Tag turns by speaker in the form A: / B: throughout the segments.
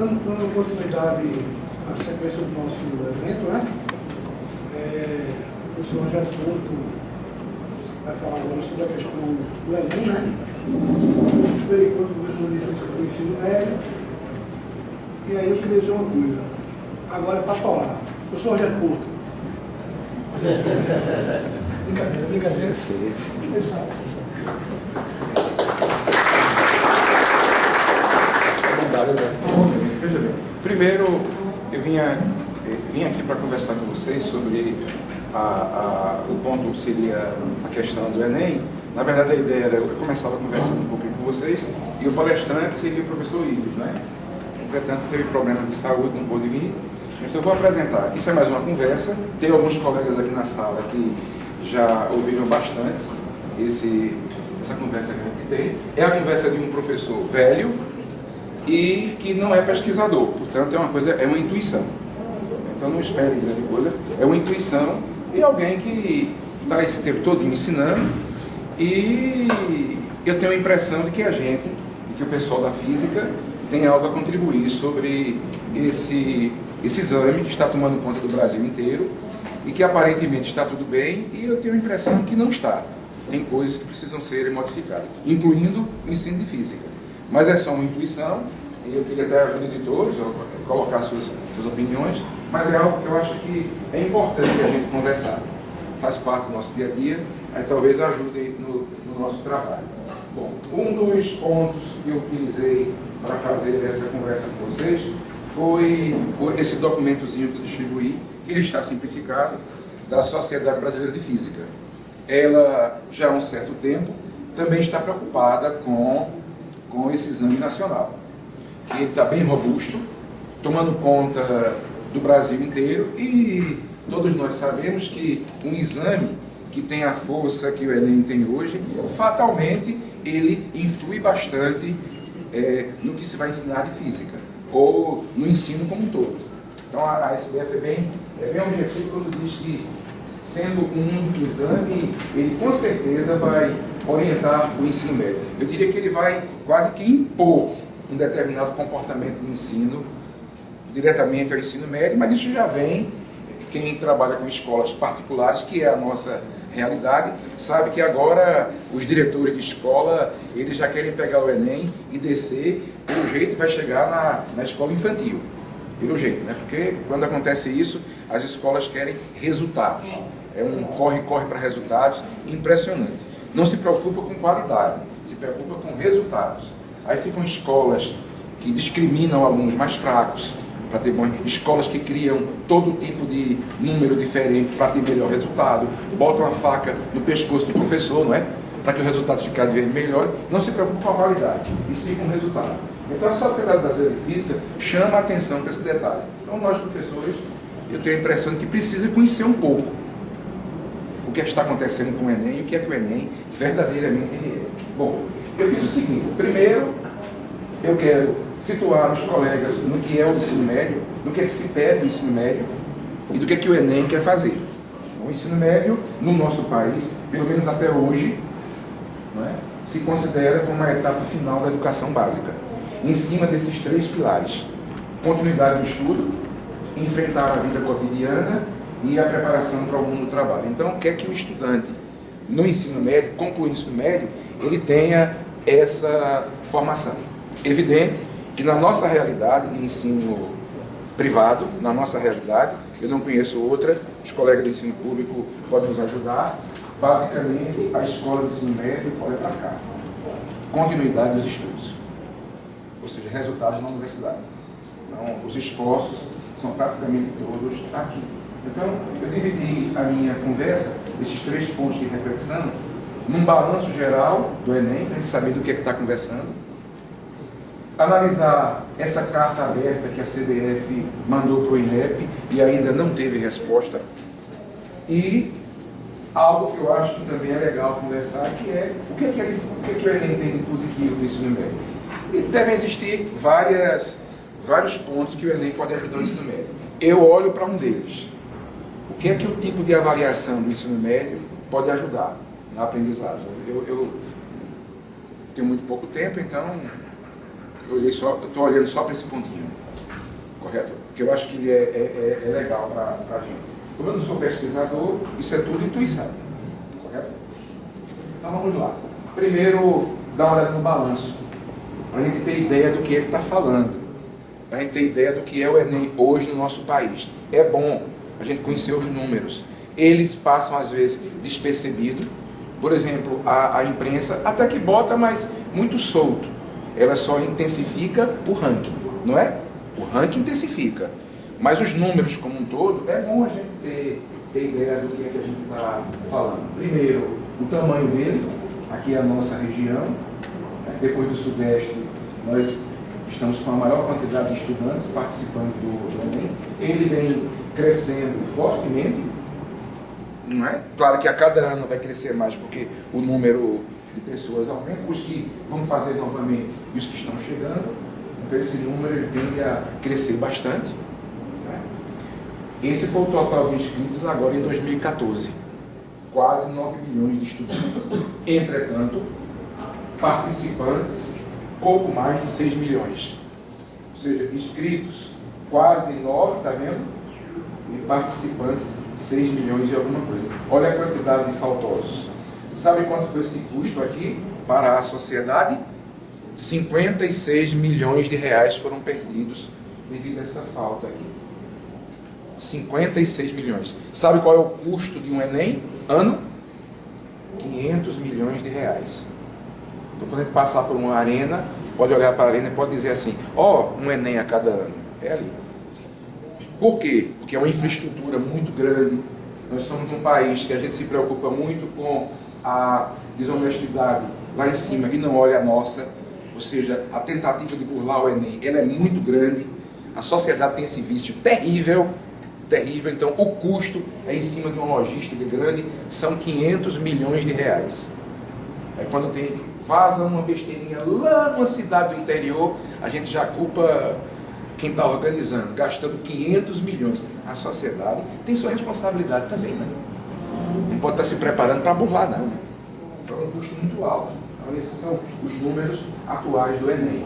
A: dando continuidade à sequência do nosso evento, né? O professor Rogério Porto vai falar agora sobre a questão do Enem, né? Por enquanto, o professor de física do ensino médio. E aí eu queria dizer uma coisa. Agora é para torar. Professor Rogério Porto. Brincadeira, brincadeira. Exato.
B: Veja bem, primeiro eu vim aqui para conversar com vocês sobre o ponto seria a questão do Enem. Na verdade a ideia era, eu começava conversando um pouquinho com vocês e o palestrante seria o professor Ilhos, né? Entretanto teve problema de saúde, não pôde vir, então eu vou apresentar. Isso é mais uma conversa, tem alguns colegas aqui na sala que já ouviram bastante essa conversa que a gente tem. É a conversa de um professor velho e que não é pesquisador, portanto é uma intuição. Então não espere grande coisa, é uma intuição e alguém que está esse tempo todo ensinando, e eu tenho a impressão de que o pessoal da física tem algo a contribuir sobre esse exame que está tomando conta do Brasil inteiro e que aparentemente está tudo bem, e eu tenho a impressão que não está. Tem coisas que precisam ser modificadas, incluindo o ensino de física. Mas é só uma intuição, e eu queria até ajuda de todos, colocar suas opiniões, mas é algo que eu acho que é importante a gente conversar. Faz parte do nosso dia a dia, aí talvez ajude no nosso trabalho. Bom, um dos pontos que eu utilizei para fazer essa conversa com vocês foi esse documentozinho que eu distribuí, que ele está simplificado, da Sociedade Brasileira de Física. Ela, já há um certo tempo, também está preocupada com esse exame nacional, que ele está bem robusto, tomando conta do Brasil inteiro, e todos nós sabemos que um exame que tem a força que o Enem tem hoje, fatalmente ele influi bastante no que se vai ensinar de física, ou no ensino como um todo. Então a SBF é bem objetivo quando diz que, sendo um exame, ele com certeza vai orientar o ensino médio. Eu diria que ele vai quase que impor um determinado comportamento de ensino diretamente ao ensino médio, mas isso já vem, quem trabalha com escolas particulares, que é a nossa realidade, sabe que agora os diretores de escola, eles já querem pegar o Enem e descer, pelo jeito vai chegar na escola infantil, pelo jeito, né? Porque quando acontece isso, as escolas querem resultados, é um corre-corre para resultados impressionante. Não se preocupa com qualidade, se preocupa com resultados. Aí ficam escolas que discriminam alunos mais fracos, para ter escolas que criam todo tipo de número diferente para ter melhor resultado, botam a faca no pescoço do professor, não é? Para que o resultado fique cada vez melhor, não se preocupa com a qualidade, e sim com o resultado. Então a Sociedade Brasileira de Física chama a atenção para esse detalhe. Então nós, professores, eu tenho a impressão de que precisa conhecer um pouco o que está acontecendo com o Enem e o que é que o Enem verdadeiramente é. Bom, eu fiz o seguinte: primeiro, eu quero situar os colegas no que é o ensino médio, no que se pede do ensino médio e do que o Enem quer fazer. O ensino médio, no nosso país, pelo menos até hoje, não é, se considera como uma etapa final da educação básica, em cima desses três pilares: continuidade do estudo, enfrentar a vida cotidiana e a preparação para o mundo do trabalho. Então, quer que o estudante, no ensino médio, concluindo o ensino médio, ele tenha essa formação. Evidente que na nossa realidade de ensino privado, na nossa realidade, eu não conheço outra, os colegas de ensino público podem nos ajudar, basicamente a escola de ensino médio olha para cá. Continuidade dos estudos, ou seja, resultados na universidade. Então, os esforços são praticamente todos aqui. Então, eu dividi a minha conversa, esses três pontos de reflexão, num balanço geral do Enem, para a gente saber do que está conversando, analisar essa carta aberta que a CBF mandou para o INEP e ainda não teve resposta, e algo que eu acho que também é legal conversar, que é o que o Enem tem de positivo no ensino médio. E devem existir vários pontos que o Enem pode ajudar no ensino médio. Eu olho para um deles. O que o tipo de avaliação do ensino médio pode ajudar na aprendizagem? Eu tenho muito pouco tempo, então eu estou olhando só para esse pontinho. correto? Porque eu acho que ele é legal para a gente. Como eu não sou pesquisador, isso é tudo intuição, correto? Então vamos lá. Primeiro, dá uma olhada no balanço, para a gente ter ideia do que ele está falando, para a gente ter ideia do que é o Enem hoje no nosso país. É bom a gente conhecer os números. Eles passam, às vezes, despercebidos. Por exemplo, a imprensa até que bota, mas muito solto. Ela só intensifica o ranking, não é? O ranking intensifica. Mas os números como um todo, é bom a gente ter ideia do que é que a gente está falando. Primeiro, o tamanho dele, aqui é a nossa região. Depois do Sudeste, nós estamos com a maior quantidade de estudantes participando do Enem. Ele vem crescendo fortemente, não é? Claro que a cada ano vai crescer mais, porque o número de pessoas aumenta, os que vão fazer novamente e os que estão chegando. Então esse número ele tende a crescer bastante. Esse foi o total de inscritos agora em 2014. Quase 9 milhões de estudantes. Entretanto, participantes, pouco mais de 6 milhões. Ou seja, inscritos quase 9, está vendo? E participantes 6 milhões e alguma coisa. Olha a quantidade de faltosos. Sabe quanto foi esse custo aqui para a sociedade? 56 milhões de reais foram perdidos devido a essa falta aqui. 56 milhões. Sabe qual é o custo de um Enem? Ano? 500 milhões de reais. Então, quando a gente passar por uma arena, pode olhar para a arena e pode dizer assim, um Enem a cada ano. É ali. Por quê? Porque é uma infraestrutura muito grande. Nós somos um país que a gente se preocupa muito com a desonestidade lá em cima e não olha a nossa. Ou seja, a tentativa de burlar o Enem, ela é muito grande. A sociedade tem esse vício terrível. Então o custo é em cima de uma logística grande, são 500 milhões de reais. Quando vaza uma besteirinha lá numa cidade do interior, a gente já culpa quem está organizando, gastando 500 milhões. A sociedade tem sua responsabilidade também, né? Não pode estar se preparando para burlar, não. Né? Então é um custo muito alto. Então, esses são os números atuais do Enem.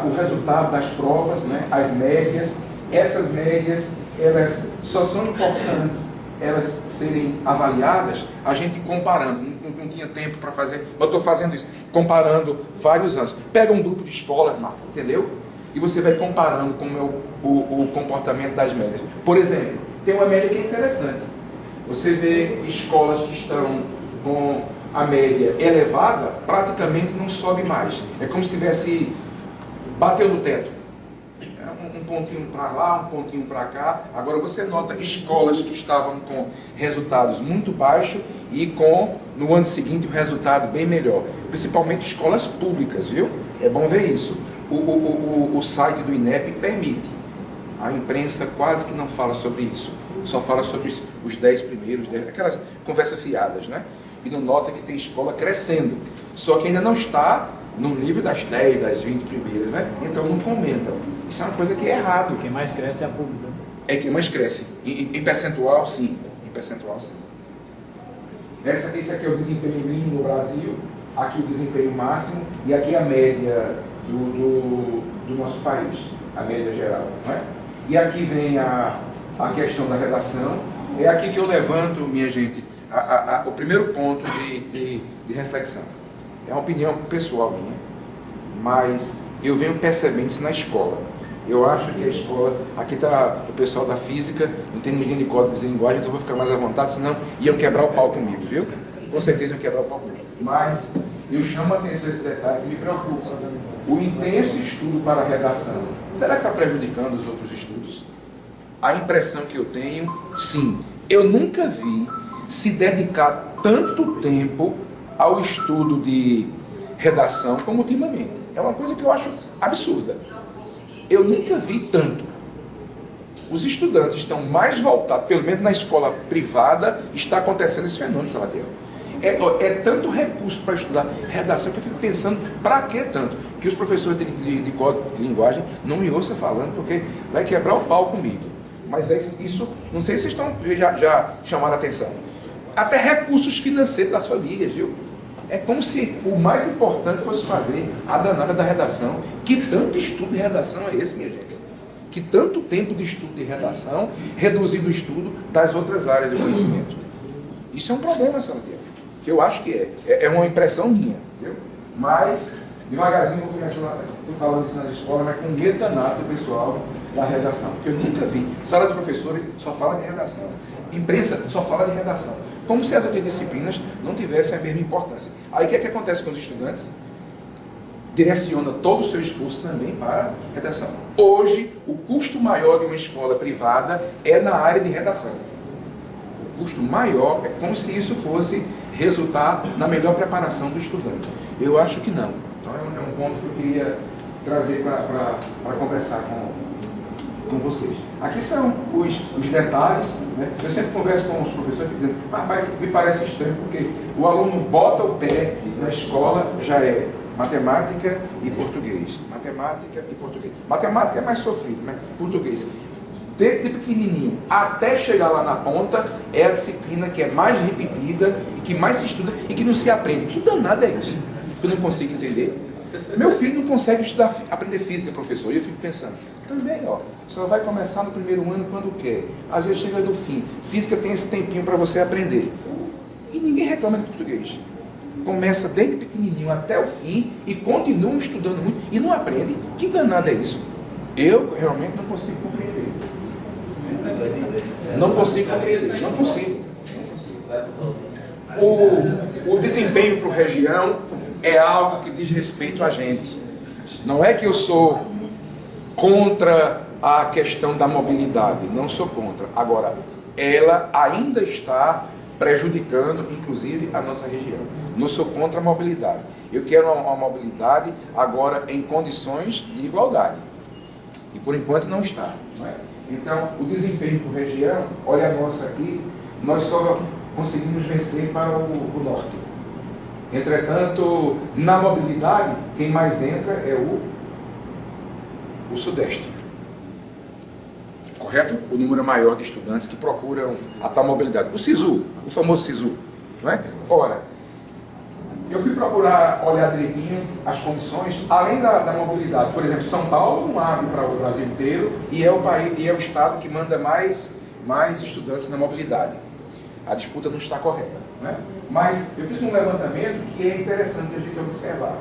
B: O resultado das provas, né? As médias. Essas médias, elas só são importantes elas serem avaliadas a gente comparando. Não tinha tempo para fazer, mas eu estou fazendo isso, comparando vários anos. Pega um grupo de escola, entendeu? E você vai comparando como é o comportamento das médias. Por exemplo, tem uma média que é interessante. Você vê escolas que estão com a média elevada, praticamente não sobe mais. É como se tivesse bateu no teto. Um pontinho para lá, um pontinho para cá. Agora você nota escolas que estavam com resultados muito baixos e no ano seguinte, um resultado bem melhor. Principalmente escolas públicas, viu? É bom ver isso. O site do INEP permite. A imprensa quase que não fala sobre isso. Só fala sobre os 10 primeiros, aquelas conversas fiadas, né? E não nota que tem escola crescendo. Só que ainda não está no nível das 10, das 20 primeiras, né? Então não comentam. Isso é uma coisa que é errado.
C: Quem mais cresce é a pública.
B: É quem mais cresce. Em percentual, sim. Em percentual, sim. Esse aqui é o desempenho mínimo no Brasil, aqui o desempenho máximo, e aqui a média do nosso país, a média geral. Não é? E aqui vem a questão da redação. É aqui que eu levanto, minha gente, o primeiro ponto de reflexão. É uma opinião pessoal minha, mas eu venho percebendo isso na escola. Eu acho que a escola, aqui está o pessoal da física, não tem ninguém de código de linguagem, então eu vou ficar mais à vontade, senão iam quebrar o pau comigo, viu? Com certeza iam quebrar o pau comigo. Mas eu chamo a atenção esse detalhe que me preocupa. O intenso estudo para a redação, será que está prejudicando os outros estudos? A impressão que eu tenho, sim. Eu nunca vi se dedicar tanto tempo ao estudo de redação como ultimamente. É uma coisa que eu acho absurda. Eu nunca vi tanto. Os estudantes estão mais voltados, pelo menos na escola privada, está acontecendo esse fenômeno, Salatiel. É tanto recurso para estudar redação que eu fico pensando, para que tanto? Que os professores de código de linguagem não me ouçam falando, porque vai quebrar o pau comigo. Mas isso, não sei se vocês estão já chamaram a atenção. Até recursos financeiros das famílias, viu? É como se o mais importante fosse fazer a danada da redação. Que tanto estudo de redação é esse, minha gente? Que tanto tempo de estudo de redação reduzindo o estudo das outras áreas do conhecimento? Isso é um problema, Santiago, que eu acho que é uma impressão minha, entendeu? Mas, devagarzinho, vou começar falando isso nas escolas, mas com medo danado do pessoal da redação, porque eu nunca vi. Sala de professores só fala de redação. Imprensa só fala de redação. Como se as outras disciplinas não tivessem a mesma importância. Aí o que é que acontece com os estudantes? Direciona todo o seu esforço também para a redação. Hoje, o custo maior de uma escola privada é na área de redação. O custo maior é como se isso fosse resultar na melhor preparação do estudante. Eu acho que não. Então é um ponto que eu queria trazer para conversar com vocês. Aqui são os detalhes, né? Eu sempre converso com os professores dizendo, me parece estranho, porque o aluno bota o pé na escola, já é matemática e português. Matemática e português. Matemática é mais sofrido, né? Português. Desde pequenininho até chegar lá na ponta, é a disciplina que é mais repetida e que mais se estuda e que não se aprende. Que danado é isso? Eu não consigo entender. Meu filho não consegue aprender física, professor. E eu fico pensando, também, ó, só vai começar no primeiro ano quando quer. Às vezes chega no fim. Física tem esse tempinho para você aprender. E ninguém reclama de português. Começa desde pequenininho até o fim e continua estudando muito e não aprende. Que danado é isso? Eu realmente não consigo compreender. Não consigo compreender. Não consigo. O desempenho para o região é algo que diz respeito a gente. Não é que eu sou contra a questão da mobilidade. Não sou contra. Agora, ela ainda está prejudicando, inclusive, a nossa região. Não sou contra a mobilidade. Eu quero uma mobilidade agora em condições de igualdade. E, por enquanto, não está. Não é? Então, o desempenho por região, olha a nossa aqui, nós só conseguimos vencer para o norte. Entretanto, na mobilidade, quem mais entra é o sudeste. Correto? O número maior de estudantes que procuram a tal mobilidade. O SISU, o famoso SISU. Não é? Ora, eu fui procurar olhar direitinho as condições, além da mobilidade. Por exemplo, São Paulo não abre para o Brasil inteiro e é o estado que manda mais estudantes na mobilidade. A disputa não está correta. Não é? Mas eu fiz um levantamento que é interessante a gente observar.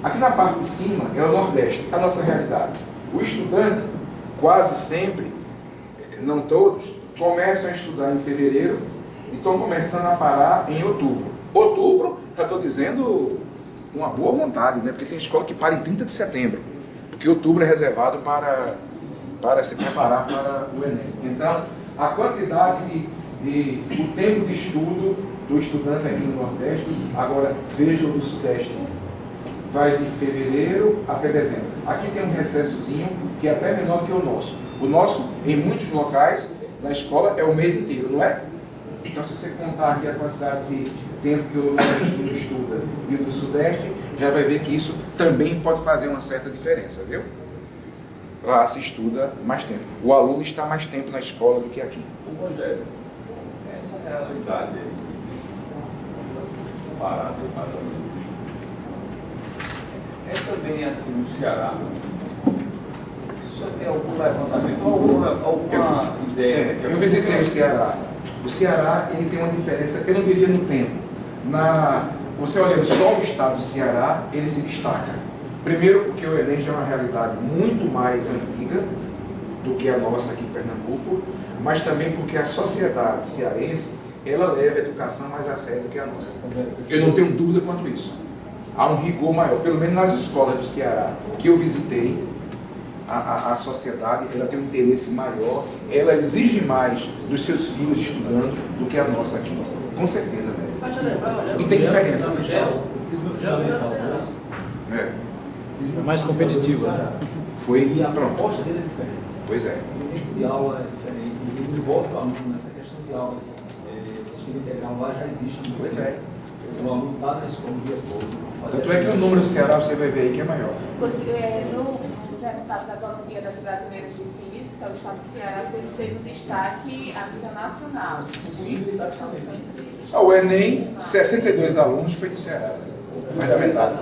B: Aqui na parte de cima é o Nordeste, a nossa realidade. O estudante, quase sempre, não todos, começam a estudar em fevereiro e estão começando a parar em outubro. Outubro, já estou dizendo uma boa vontade, né? Porque tem escola que para em 30 de setembro, porque outubro é reservado para se preparar para o Enem. Então, a quantidade o tempo de estudo do estudante aqui no Nordeste, agora vejam do Sudeste, vai de fevereiro até dezembro. Aqui tem um recessozinho que é até menor que o nosso. O nosso, em muitos locais, na escola, é o mês inteiro, não é? Então, se você contar aqui a quantidade de tempo que o nordestino estuda e o do Sudeste, já vai ver que isso também pode fazer uma certa diferença, viu? Lá se estuda mais tempo. O aluno está mais tempo na escola do que aqui.
C: O Rogério, essa realidade aí, parada é também assim no Ceará? O senhor tem algum levantamento, alguma ideia?
B: Eu visitei o Ceará. O Ceará, ele tem uma diferença, eu não diria no tempo. Você olhando só o estado do Ceará, ele se destaca. Primeiro porque o Enem já é uma realidade muito mais antiga do que a nossa aqui em Pernambuco, mas também porque a sociedade cearense, ela leva a educação mais a sério do que a nossa. Eu não tenho dúvida quanto a isso. Há um rigor maior, pelo menos nas escolas do Ceará que eu visitei, a sociedade ela tem um interesse maior, ela exige mais dos seus filhos estudando do que a nossa aqui. Com certeza, né? E tem diferença. É
D: mais competitiva.
B: Foi,
E: e a
B: pronto.
E: proposta dele é diferente.
B: Pois é.
E: O tipo de aula é diferente. Ele envolve o aluno nessa questão de aulas. O sistema integral lá já existe.
B: Pois é.
E: O aluno está na escola o dia todo.
B: Tanto é que o número do Ceará você vai ver aí que é maior.
F: nos resultados das Olimpíadas Brasileiras de Física, o estado do Ceará sempre teve um destaque a nível nacional.
B: Sim.
F: Então, sempre
B: O Enem, 62 alunos foi de Ceará. Mais da metade.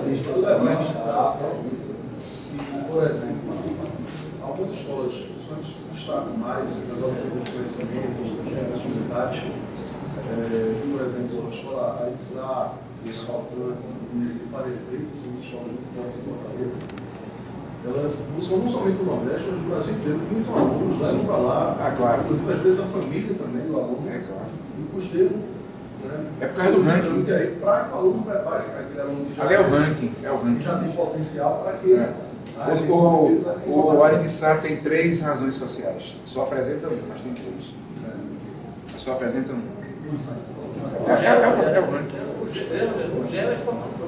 G: Por exemplo, algumas escolas se destacam mais nas Olimpíadas de Conhecimento, nas unidades. Por exemplo, a escola Arixá, e Faria Freitas, uma escola muito forte em Fortaleza. Elas buscam não somente o Nordeste, mas o Brasil inteiro. Quem são alunos, levam para lá.
B: Ah, claro.
G: Inclusive, às vezes, a família também do aluno.
B: É claro.
G: E o custeiro.
B: É por causa do ranking.
G: E aí, para que o aluno prepare-se para aquele aluno que já,
B: Ali é o ranking. É o ranking.
G: já tem potencial para que.
B: O Arixá tem 3 razões sociais. Só apresenta um, mas tem 3. Só apresenta um. É o ranking.
H: O GEL é exportação.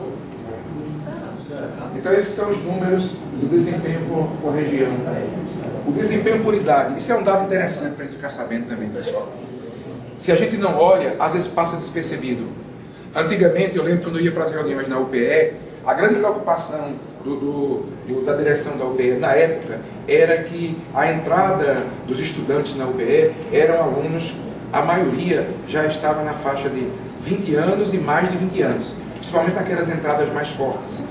B: Então esses são os números do desempenho por região. O desempenho por idade. Isso é um dado interessante para a gente ficar sabendo também, pessoal. Se a gente não olha, às vezes passa despercebido. Antigamente, eu lembro quando eu ia para as reuniões na UPE, a grande preocupação da direção da UPE na época era que a entrada dos estudantes na UPE eram alunos, a maioria já estava na faixa de 20 anos e mais de 20 anos, principalmente aquelas entradas mais fortes,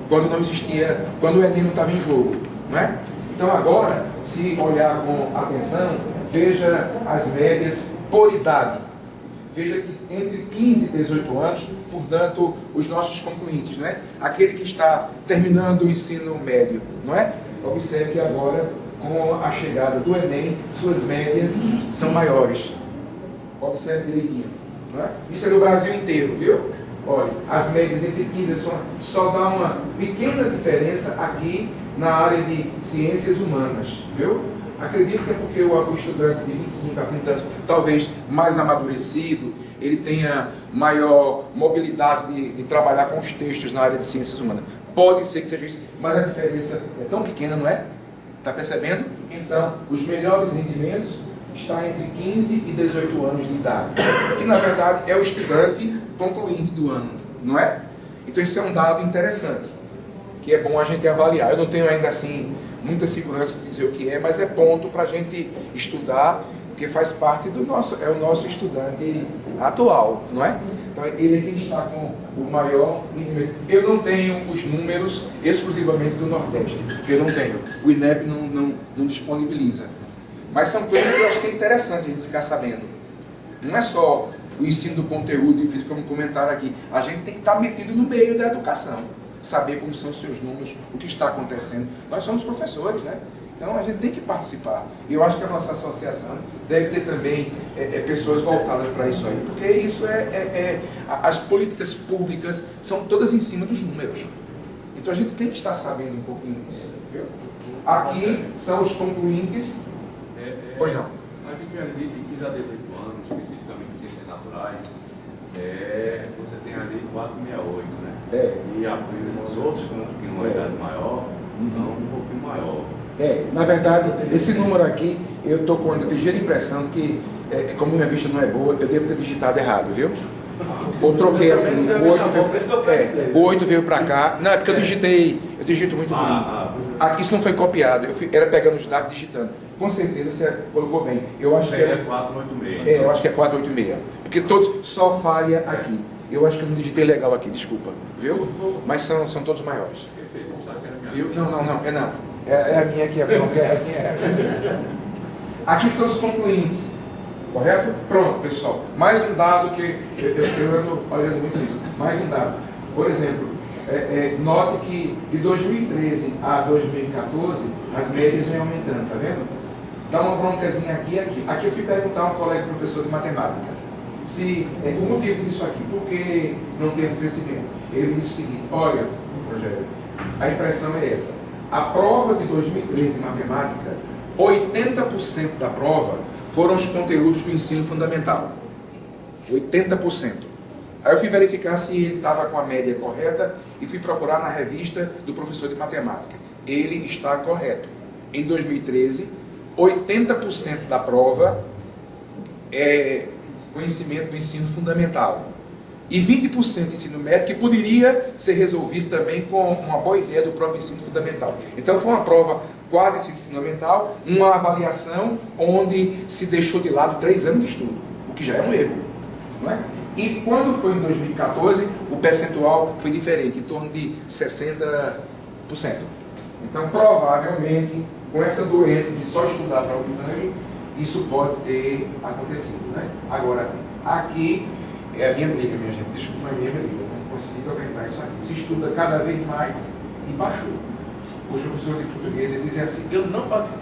B: quando não existia, quando o Enem não estava em jogo, não é? Então agora, se olhar com atenção, veja as médias por idade. Veja que entre 15 e 18 anos, portanto, os nossos concluintes, né? Aquele que está terminando o ensino médio, não é? Observe que agora, com a chegada do Enem, suas médias são maiores. Observe direitinho, não é? Isso é no Brasil inteiro, viu? Olha, as médias entre 15 e 18 só dá uma pequena diferença aqui na área de ciências humanas, viu? Acredito que é porque o estudante de 25 a 30 anos, talvez mais amadurecido, ele tenha maior mobilidade de trabalhar com os textos na área de ciências humanas. Pode ser que seja isso, mas a diferença é tão pequena, não é? Está percebendo? Então, os melhores rendimentos estão entre 15 e 18 anos de idade, que na verdade é o estudante concluinte do ano, não é? Então isso é um dado interessante, que é bom a gente avaliar. Eu não tenho ainda assim muita segurança de dizer o que é, mas é ponto para a gente estudar, porque faz parte do nosso, é o nosso estudante atual, não é? Então ele é quem está com o maior rendimento. Eu não tenho os números exclusivamente do Nordeste, eu não tenho, o INEP não disponibiliza. Mas são coisas que eu acho que é interessante a gente ficar sabendo. Não é só o ensino do conteúdo e físico, como comentaram aqui, a gente tem que estar metido no meio da educação. Saber como são os seus números, o que está acontecendo. Nós somos professores, né? Então a gente tem que participar. E eu acho que a nossa associação deve ter também pessoas voltadas para isso aí, porque isso as políticas públicas são todas em cima dos números. Então a gente tem que estar sabendo um pouquinho disso. Viu? Aqui são os concluintes. Pois não.
C: A gente ali de 15 a 18 anos, especificamente ciências naturais, você tem ali 468, né? E os outros, como tem uma idade maior, então um pouquinho maior.
B: Na verdade, esse número aqui, eu estou com a ligeira impressão que, como minha vista não é boa, eu devo ter digitado errado, viu? Ou troquei aqui, o 8 veio para cá. Não, é porque eu digito muito bonito. Aqui isso não foi copiado, era pegando os dados e digitando. Com certeza você colocou bem. Eu acho que
C: é 486.
B: Eu acho que é 486. Porque todos, só falha aqui. Eu acho que eu não digitei legal aqui, desculpa. Viu? Mas são todos maiores. Viu? Não. É a minha aqui, Aqui são os concluintes. Correto? Pronto, pessoal. Mais um dado que eu ando olhando muito isso. Mais um dado. Por exemplo, note que de 2013 a 2014 as médias vêm aumentando, tá vendo? Dá uma broncazinha aqui e aqui. Aqui eu fui perguntar a um colega professor de matemática se o motivo disso aqui, por que não teve crescimento. Ele me disse o seguinte: olha, Rogério, a impressão é essa. A prova de 2013 de matemática, 80% da prova foram os conteúdos do ensino fundamental. 80%. Aí eu fui verificar se ele estava com a média correta e fui procurar na revista do professor de matemática. Ele está correto. Em 2013, 80% da prova é conhecimento do ensino fundamental. e 20% ensino médio, que poderia ser resolvido também com uma boa ideia do próprio ensino fundamental. Então foi uma prova quadro ensino fundamental, uma avaliação onde se deixou de lado 3 anos de estudo, o que já é um erro, não é? E quando foi em 2014, o percentual foi diferente, em torno de 60%. Então, provavelmente, com essa doença de só estudar para o exame, isso pode ter acontecido, né? Agora, aqui é a minha briga, minha gente, desculpa a minha briga, eu não consigo aguentar isso aqui. Se estuda cada vez mais e baixou. Os professores de português eles dizem assim,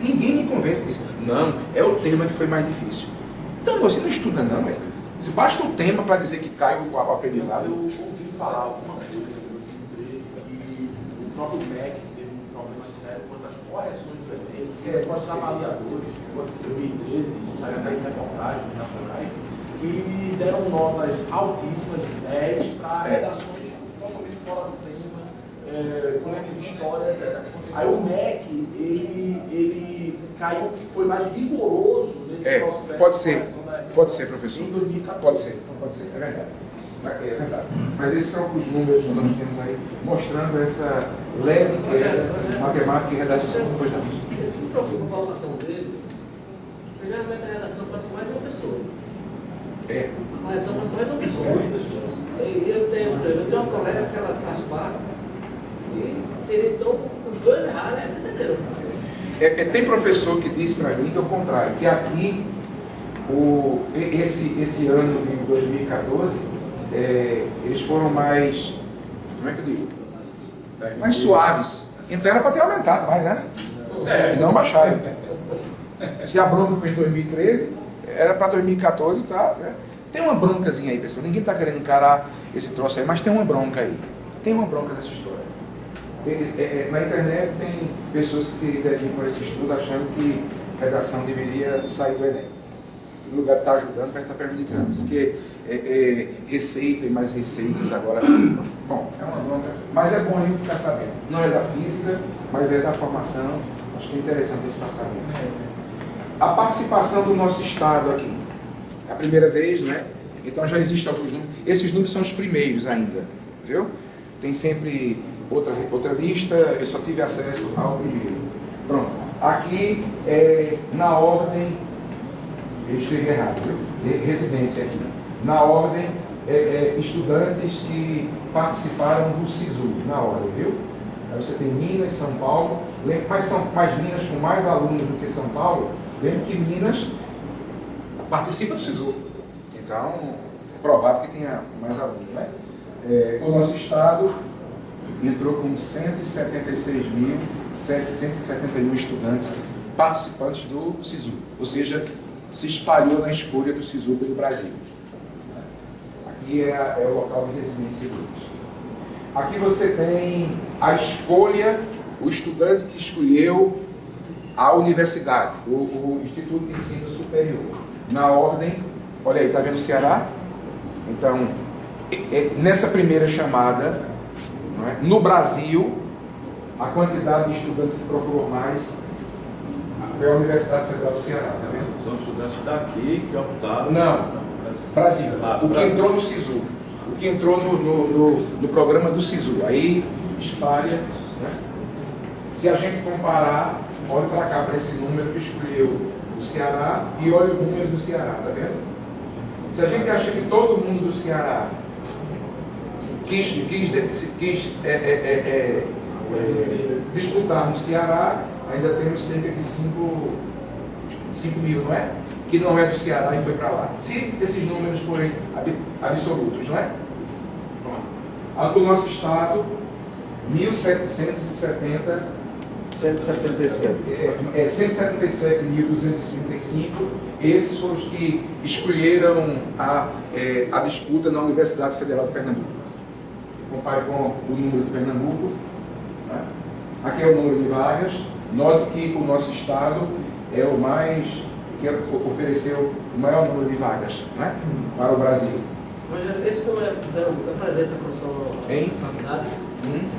B: ninguém me convence disso. Não, é o tema que foi mais difícil. Então você não estuda não, velho. Basta o tema para dizer que cai o aprendizado.
G: Eu ouvi falar alguma coisa em 2013 que o próprio MEC teve um problema sério quanto às correções do Enem, quanto aos avaliadores, pode ser 2013, isso saiu até em reportagens nacionais, que deram notas altíssimas, 10, para redações totalmente fora do tema, com história, etc. Aí o MEC, ele caiu, foi mais rigoroso nesse processo.
B: Pode ser, professor.
G: Em 2014.
B: Pode ser, é verdade. É verdade. Mas esses são os números que nós temos aí, mostrando essa leve queda matemática e redação. Pois não.
H: Esse me preocupa a formação dele, porque geralmente a redação passa com mais de uma pessoa. A redação passa com mais de uma pessoa. Eu tenho uma colega que ela faz parte, e seria então os dois erraram, é brincadeira.
B: Tem professor que diz para mim que é o contrário, que aqui, esse ano de 2014, eles foram mais, como é que eu digo? Mais suaves. Então era para ter aumentado mais, né? E não baixaram. Se a bronca foi em 2013, era para 2014, tá? Né? Tem uma broncazinha aí, pessoal. Ninguém está querendo encarar esse troço aí, mas tem uma bronca aí. Tem uma bronca nessa história. Na internet tem pessoas que se dedicam a esse estudo achando que a redação deveria sair do Enem. No lugar de estar ajudando, vai estar prejudicando. Porque receita e mais receitas agora. Bom, é uma bronca, mas é bom a gente ficar sabendo. Não é da física, mas é da formação. Acho que é interessante a gente estar sabendo. A participação do nosso Estado aqui. É a primeira vez, né? Então já existem alguns números. Esses números são os primeiros ainda, viu? Tem sempre outra lista, eu só tive acesso ao primeiro. Pronto. Aqui, na ordem, eu escrevi errado, viu? Residência aqui. Na ordem, estudantes que participaram do SISU, na ordem, viu? Aí você tem Minas, São Paulo, mas Minas com mais alunos do que São Paulo, lembra que Minas participa do SISU. Então, é provável que tenha mais alunos, né? O nosso estado entrou com 176.771 estudantes participantes do SISU, ou seja, se espalhou na escolha do SISU pelo Brasil. Aqui é o local de residência deles. Aqui você tem a escolha, o estudante que escolheu a universidade, o Instituto de Ensino Superior. Na ordem, olha aí, está vendo o Ceará? Então, nessa primeira chamada, não é? No Brasil, a quantidade de estudantes que procurou mais foi a Universidade Federal do Ceará, tá vendo?
C: São estudantes daqui que optaram.
B: Não, Brasil. O que entrou no SISU, o que entrou no programa do SISU. Aí espalha, né? Se a gente comparar, olha para cá, para esse número que escolheu o Ceará e olha o número do Ceará, tá vendo? Se a gente acha que todo mundo do Ceará quis disputar no Ceará, ainda temos cerca de 5 mil, não é? Que não é do Ceará e foi para lá. Se esses números forem absolutos, não é? Do nosso estado, 177.235, esses foram os que escolheram a disputa na Universidade Federal de Pernambuco. Compare com o número de Pernambuco. Né? Aqui é o número de vagas. Note que o nosso estado é o mais que ofereceu o maior número de vagas, né? Para o Brasil.
H: Mas esse não apresenta a professor faculdades?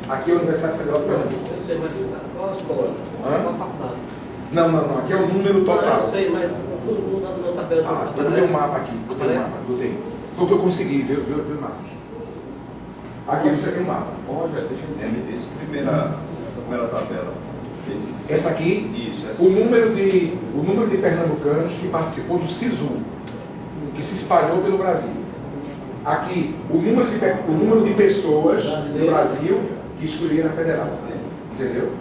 B: Aqui é a Universidade Federal de Pernambuco.
H: Eu sei, mas qual a escola? Qual a faculdade?
B: Não. Aqui é o número total.
H: Não, eu sei, mas no tabela.
B: Eu botei um mapa aqui. Botei. Foi o que eu consegui, viu, Marcos? Aqui você tem um mapa.
C: Olha, deixa eu entender. Essa primeira tabela.
B: Essa aqui,
C: isso,
B: o número de pernambucanos que participou do SISU, que se espalhou pelo Brasil. Aqui, o número de pessoas no Brasil que escolheram a federal. Entendeu?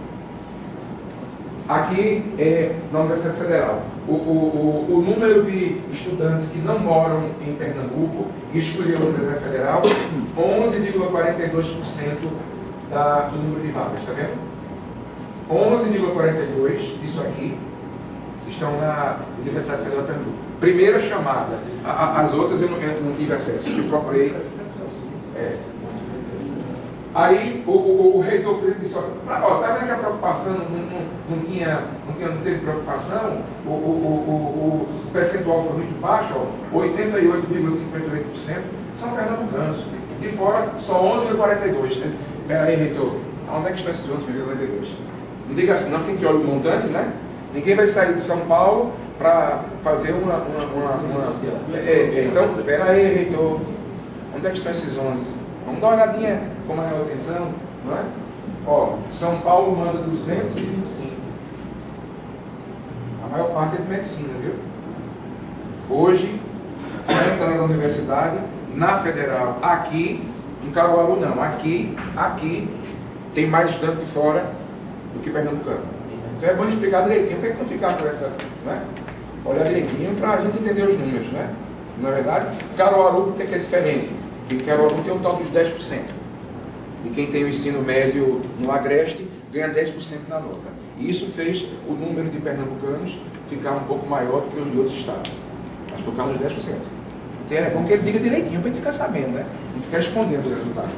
B: Aqui é na Universidade Federal. O número de estudantes que não moram em Pernambuco e escolheram a Universidade Federal, 11,42% do número de vagas, está vendo? 11,42% disso aqui estão na Universidade Federal de Pernambuco. Primeira chamada. As outras eu não tive acesso. Eu procurei. Aí o reitor disse, tá vendo que a preocupação não teve preocupação, o percentual foi muito baixo, 88,58% são pernambucanos. De fora, só 11,42%. Espera aí, reitor, onde é que estão esses 11,42%? Não diga assim, não, tem que olhar o montante, né? Ninguém vai sair de São Paulo para fazer uma então, espera aí, reitor, onde é que estão esses 11%? Vamos dar uma olhadinha como é a manutenção, não é? Ó, São Paulo manda 225. A maior parte é de medicina, viu? Hoje, já entrando na universidade, na federal, aqui, em Caruaru não, aqui tem mais estudante de fora do que pernambucano. Então é bom explicar direitinho, para que não ficar com essa, né? Olhar direitinho para a gente entender os números, né? Na verdade, Caruaru, por que é diferente? Porque Caruaru tem um tal dos 10%. E quem tem o ensino médio no Agreste ganha 10% na nota. E isso fez o número de pernambucanos ficar um pouco maior do que os de outros estados. Mas por causa dos 10%. Então é bom que ele diga direitinho para a gente ficar sabendo, né? Não ficar escondendo os resultados.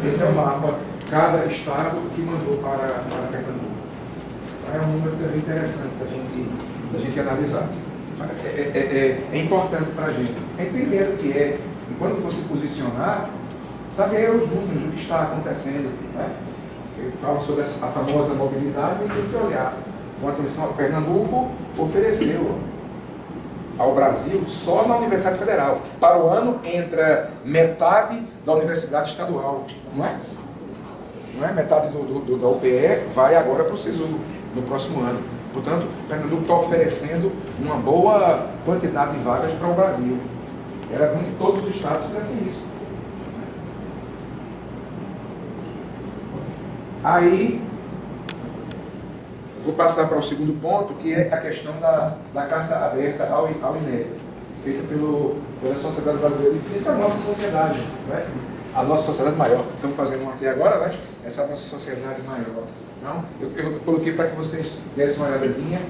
B: Esse é o mapa, cada estado que mandou para Pernambuco. É um número também interessante para a gente analisar. É importante para a gente entender o que é. E quando for se posicionar, saber os números, o que está acontecendo, né? Ele fala sobre a famosa mobilidade e tem que olhar com atenção. Pernambuco ofereceu ao Brasil só na Universidade Federal. Para o ano entra metade da Universidade Estadual, não é? Não é? Metade da UPE vai agora para o SISU no próximo ano. Portanto, Pernambuco está oferecendo uma boa quantidade de vagas para o Brasil. Era bom que todos os estados fizessem isso. Aí, vou passar para o segundo ponto, que é a questão da carta aberta ao INEP, feita pela Sociedade Brasileira de Física, a nossa sociedade, né? A nossa sociedade maior. Estamos fazendo uma aqui agora, né? Essa é a nossa sociedade maior. Então, eu coloquei para que vocês dessem uma olhadazinha.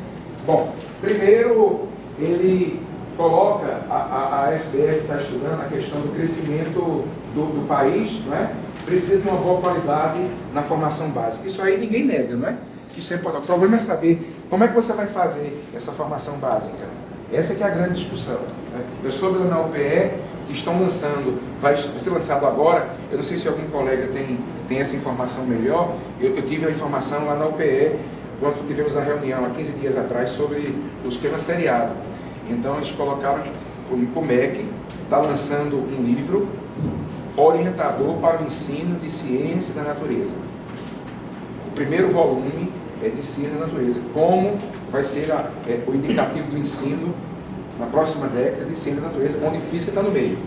B: Bom, primeiro, ele coloca, a SBF está estudando a questão do crescimento do país, não é? Precisa de uma boa qualidade na formação básica. Isso aí ninguém nega, não é? Que isso é importante. O problema é saber como é que você vai fazer essa formação básica. Essa que é a grande discussão, né? Eu soube lá na UPE que estão lançando, vai ser lançado agora, eu não sei se algum colega tem essa informação melhor, eu tive a informação lá na UPE, quando tivemos a reunião há 15 dias atrás sobre o esquema seriado. Então eles colocaram que o MEC está lançando um livro orientador para o ensino de ciência da natureza. O primeiro volume é de ciência da natureza. Como vai ser o indicativo do ensino na próxima década de ciência da natureza, onde física está no meio.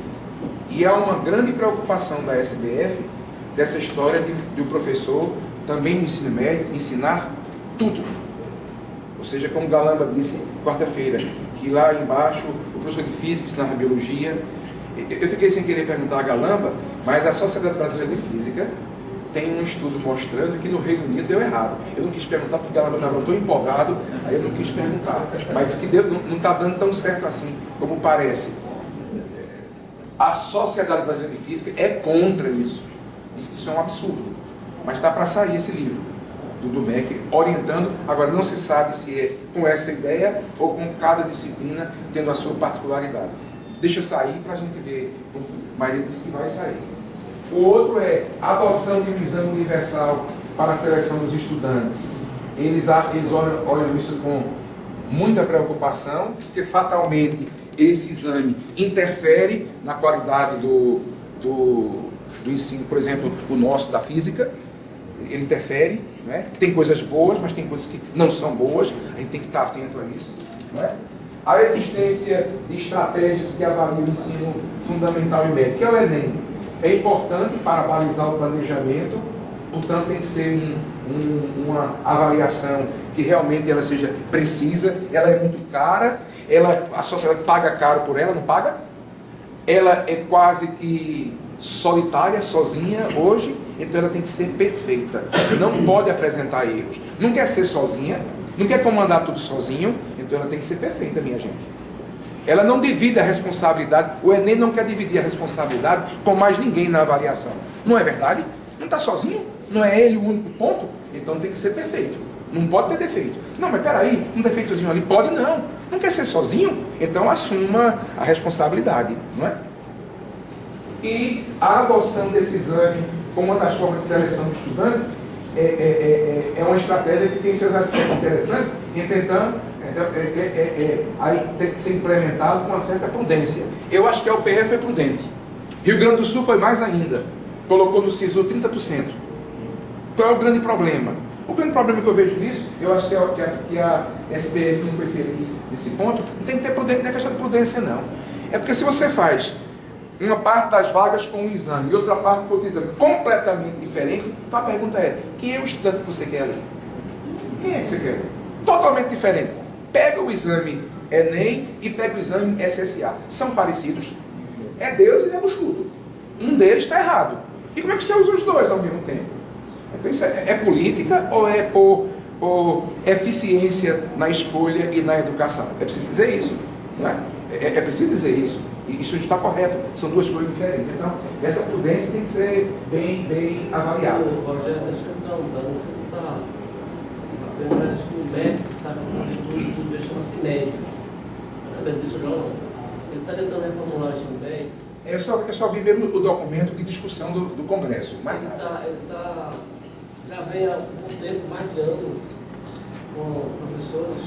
B: E há uma grande preocupação da SBF dessa história de o professor, também no ensino médio, ensinar tudo. Ou seja, como Galamba disse quarta-feira, que lá embaixo o professor de física ensinava biologia. Eu fiquei sem querer perguntar a Galamba, mas a Sociedade Brasileira de Física tem um estudo mostrando que no Reino Unido deu errado. Eu não quis perguntar porque Galamba já tão empolgado, aí eu não quis perguntar. Mas que não está dando tão certo assim, como parece. A Sociedade Brasileira de Física é contra isso. Diz que isso é um absurdo. Mas está para sair esse livro do MEC, orientando. Agora não se sabe se é com essa ideia ou com cada disciplina tendo a sua particularidade. Deixa sair para a gente ver, mas ele disse que vai sair. O outro é a adoção de um exame universal para a seleção dos estudantes. Eles olham isso com muita preocupação, porque fatalmente esse exame interfere na qualidade do ensino, por exemplo, o nosso, da física, ele interfere, né? Tem coisas boas, mas tem coisas que não são boas, a gente tem que estar atento a isso, não é? A existência de estratégias que avaliam o ensino fundamental e médio, que é o Enem, é importante para balizar o planejamento, portanto tem que ser uma avaliação que realmente ela seja precisa, ela é muito cara, a sociedade paga caro por ela, não paga? Ela é quase que solitária, sozinha hoje, então ela tem que ser perfeita, não pode apresentar erros, não quer ser sozinha, não quer comandar tudo sozinho, então ela tem que ser perfeita, minha gente. Ela não divide a responsabilidade, o Enem não quer dividir a responsabilidade com mais ninguém na avaliação, não é verdade? Não está sozinho? Não é ele o único ponto? Então tem que ser perfeito, não pode ter defeito. Não, mas peraí, um defeitozinho ali, pode não, não quer ser sozinho? Então assuma a responsabilidade, não é? E a adoção desse exame como uma das formas de seleção do estudante é uma estratégia que tem seus aspectos interessantes e tentando aí tem que ser implementado com uma certa prudência. Eu acho que a UPE foi prudente. Rio Grande do Sul foi mais ainda. Colocou no SISU 30%. Qual é o grande problema? O grande problema que eu vejo nisso, eu acho que a SBF não foi feliz nesse ponto, não tem que ter prudência, não é questão de prudência não. É porque se você faz uma parte das vagas com um exame e outra parte com outro exame completamente diferente, então a pergunta é, quem é o estudante que você quer ali? Quem é que você quer? Totalmente diferente. Pega o exame Enem e pega o exame SSA. São parecidos. É Deus e Zé Buchuto. Um deles está errado. E como é que você usa os dois ao mesmo tempo? Então isso é política ou é por eficiência na escolha e na educação? É preciso dizer isso, não é? É preciso dizer isso. E isso está correto. São duas coisas diferentes. Então, essa prudência tem que ser bem avaliada.
H: Rogério, deixa eu dar um dano. Não sei se está aprendendo que o médico está com um estudo que chama-se médico. Está sabendo disso ou não? Ele está tentando reformular o ensino médio.
B: Eu só vi mesmo o documento de discussão do Congresso. Mais nada.
H: Já vem há um tempo, mais de ano, com professores.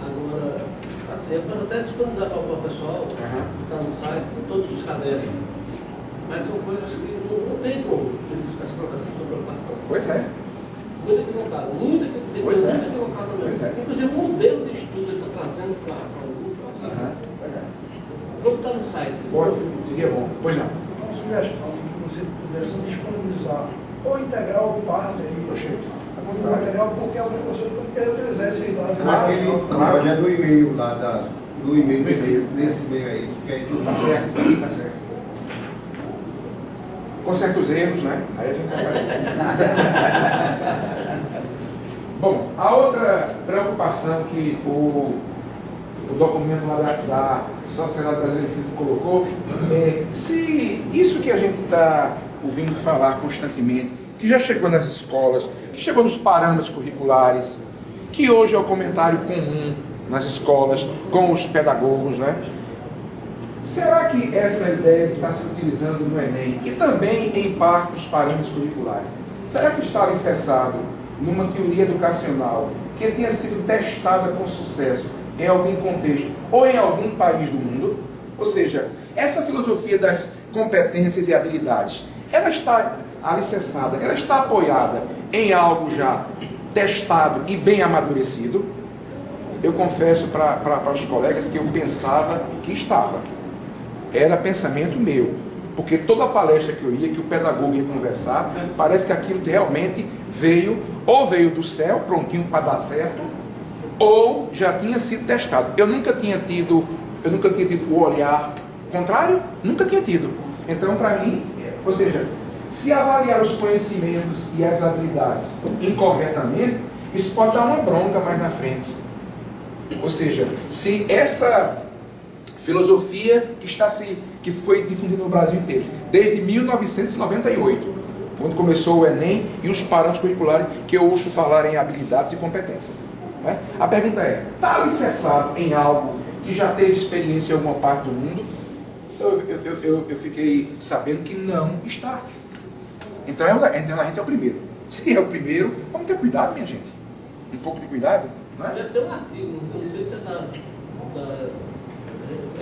H: Agora, assim, eu posso até disponibilizar para o pessoal, que está no site, com todos os cadernos. Mas são coisas que não tem como essa sua preocupação.
B: Pois é.
H: Muito equivocado, muito equivocado mesmo. Inclusive, o modelo de estudo que ele está trazendo para o grupo. Vou botar no site.
B: Pode, seria bom. Pois não.
A: Uma sugestão, que você pudesse disponibilizar ou integral ou parte aí, o material, porque algumas pessoas não querem utilizar esse
I: Claro, já do e-mail lá, do e-mail desse e-mail aí, que aí tudo
B: tá certo, tá certo. Com certos erros, né? Aí a gente vai. Bom, a outra preocupação que o documento lá da Sociedade Brasileira de Física colocou é se isso que a gente está ouvindo falar constantemente, que já chegou nas escolas, que chegou nos parâmetros curriculares, que hoje é o comentário comum nas escolas, com os pedagogos, né? Será que essa ideia que está se utilizando no Enem, e também em parte dos parâmetros curriculares, será que está alicerçado numa teoria educacional que tenha sido testada com sucesso em algum contexto ou em algum país do mundo? Ou seja, essa filosofia das competências e habilidades, ela está alicerçada, ela está apoiada em algo já testado e bem amadurecido? Eu confesso para os colegas que eu pensava que estava. Era pensamento meu. Porque toda palestra que eu ia, que o pedagogo ia conversar, parece que aquilo realmente veio do céu, prontinho para dar certo, ou já tinha sido testado. Eu nunca tinha tido o olhar contrário, nunca tinha tido. Então, para mim, ou seja, se avaliar os conhecimentos e as habilidades incorretamente, isso pode dar uma bronca mais na frente. Ou seja, se essa filosofia que foi difundida no Brasil inteiro, desde 1998, quando começou o Enem e os parâmetros curriculares que eu ouço falar em habilidades e competências. Né? A pergunta é, está alicerçado em algo que já teve experiência em alguma parte do mundo? Então eu fiquei sabendo que não está. Então a gente é o primeiro. Se é o primeiro, vamos ter cuidado, minha gente. Um pouco de cuidado. Não é?
H: Já tem um artigo, eu não sei se você está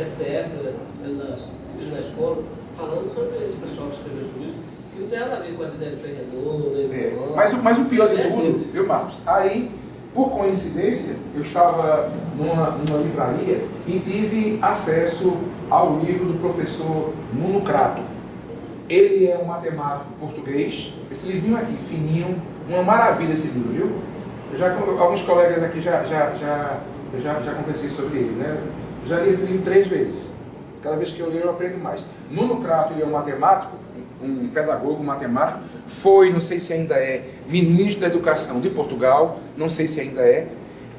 H: STF, na escola, falando sobre esse pessoal que escreveu sobre isso, que não tem nada a ver com as ideias do Fernando.
B: Mas o pior de tudo, viu, Marcos? Aí, por coincidência, eu estava numa livraria e tive acesso ao livro do professor Nuno Crato. Ele é um matemático português. Esse livrinho aqui, fininho, uma maravilha esse livro, viu? Alguns colegas aqui já conversei sobre ele, né? Já li esse livro 3 vezes. Cada vez que eu leio, eu aprendo mais. Nuno Crato, ele é um matemático, um pedagogo matemático, foi, não sei se ainda é, ministro da Educação de Portugal, não sei se ainda é.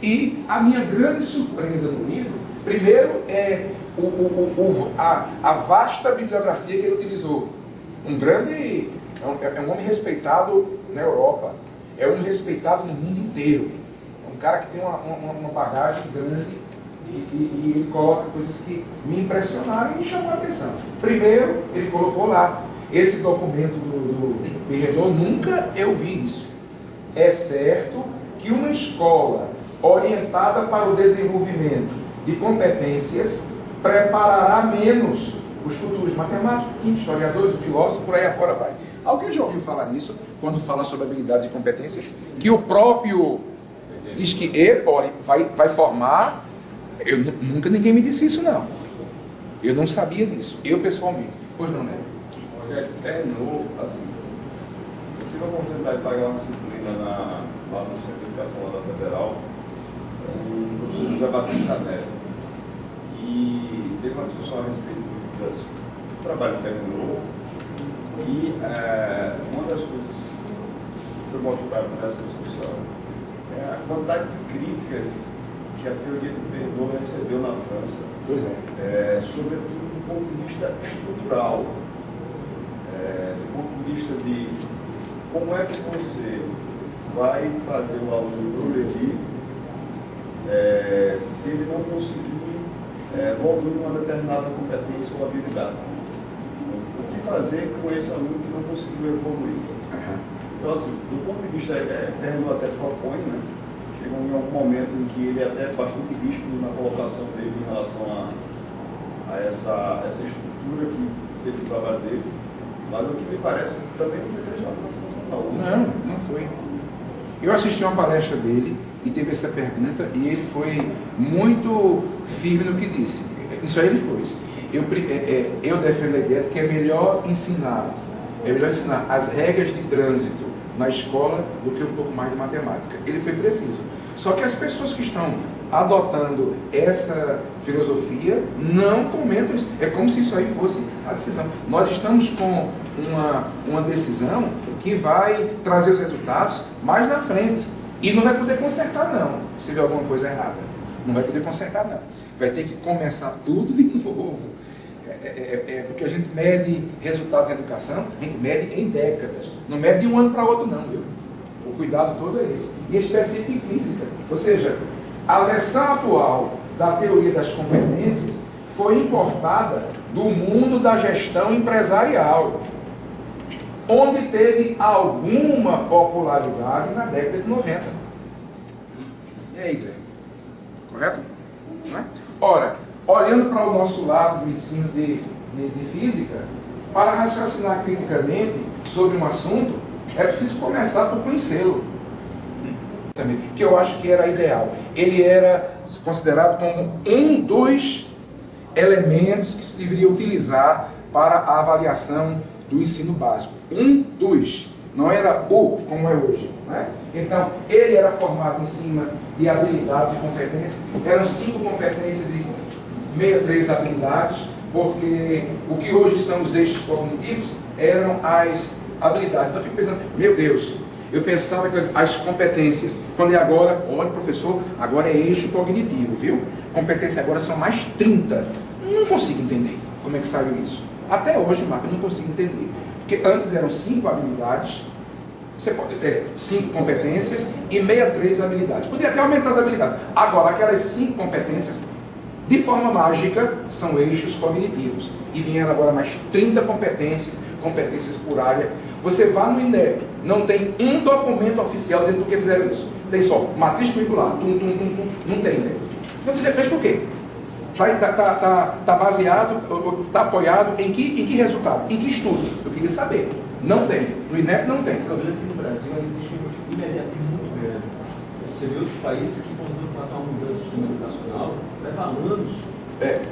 B: E a minha grande surpresa no livro, primeiro, é a vasta bibliografia que ele utilizou. É um homem respeitado na Europa, é um homem respeitado no mundo inteiro. É um cara que tem uma bagagem grande e ele coloca coisas que me impressionaram e me chamaram a atenção. Primeiro, ele colocou lá, esse documento do Pirredor, nunca eu vi isso. É certo que uma escola orientada para o desenvolvimento de competências preparará menos os futuros matemáticos, químicos, historiadores, filósofos, por aí afora vai. Alguém já ouviu falar nisso, quando fala sobre habilidades e competências? Que o próprio diz que vai formar. Nunca ninguém me disse isso, não. Eu não sabia disso, eu pessoalmente. Pois não, né?
J: Assim, eu tive a oportunidade de pagar uma disciplina lá no Centro de Educação lá da Federal, com o professor José Batista Neto. E teve uma discussão a respeito do trabalho que terminou. E uma das coisas que foi mostrada nessa discussão é a quantidade de críticas que a teoria do Pirredor recebeu na França.
B: Pois é.
J: Sobretudo do ponto de vista estrutural. Do ponto de vista de como é que você vai fazer o aluno progredir se ele não conseguir evoluir uma determinada competência ou habilidade. O que fazer com esse aluno que não conseguiu evoluir? Então, assim, do ponto de vista, Pirredor até propõe, né? Chegou em algum momento em que ele é até bastante ríspido na colocação dele em relação a essa estrutura que seria o trabalho dele. Mas o que me parece também não foi testado na Fundação da USP.
B: Não foi. Eu assisti uma palestra dele e teve essa pergunta e ele foi muito firme no que disse. Isso aí ele foi. Eu defendo a ideia de que é melhor ensinar as regras de trânsito na escola do que um pouco mais de matemática. Ele foi preciso. Só que as pessoas que estão adotando essa filosofia não comentam isso. É como se isso aí fosse a decisão. Nós estamos com uma decisão que vai trazer os resultados mais na frente. E não vai poder consertar, não, se tiver alguma coisa errada. Não vai poder consertar, não. Vai ter que começar tudo de novo. Porque a gente mede resultados em educação, a gente mede em décadas. Não mede de um ano para outro, não, viu? O cuidado todo é esse. E específico em física. Ou seja, a versão atual da teoria das competências foi importada do mundo da gestão empresarial, onde teve alguma popularidade na década de 90. E aí, Guilherme? Correto? Não é? Ora, olhando para o nosso lado do ensino de física, para raciocinar criticamente sobre um assunto, é preciso começar por conhecê-lo. Também, que eu acho que era ideal. Ele era considerado como um dos elementos que se deveria utilizar para a avaliação do ensino básico. Um dos. Não era o, como é hoje. Né? Então, ele era formado em cima de habilidades e competências. Eram 5 competências e 63 habilidades, porque o que hoje são os eixos cognitivos eram as habilidades. Então, eu fico pensando, meu Deus, eu pensava que as competências, quando é agora, olha, professor, agora é eixo cognitivo, viu? Competências agora são mais 30. Não consigo entender como é que saiu isso. Até hoje, Marco, eu não consigo entender. Porque antes eram 5 habilidades, você pode ter 5 competências e 63 habilidades. Poderia até aumentar as habilidades. Agora, aquelas 5 competências, de forma mágica, são eixos cognitivos. E vieram agora mais 30 competências por área. Você vá no INEP, não tem um documento oficial dentro do que fizeram isso. Tem só matriz curricular, não tem, né? Então você fez por quê? Está baseado, está apoiado em que resultado? Em que estudo? Eu queria saber. Não tem. No INEP não tem.
E: O problema é que no Brasil existe um imediatismo muito grande. Você vê outros países que, quando tratar uma mudança do sistema educacional, leva anos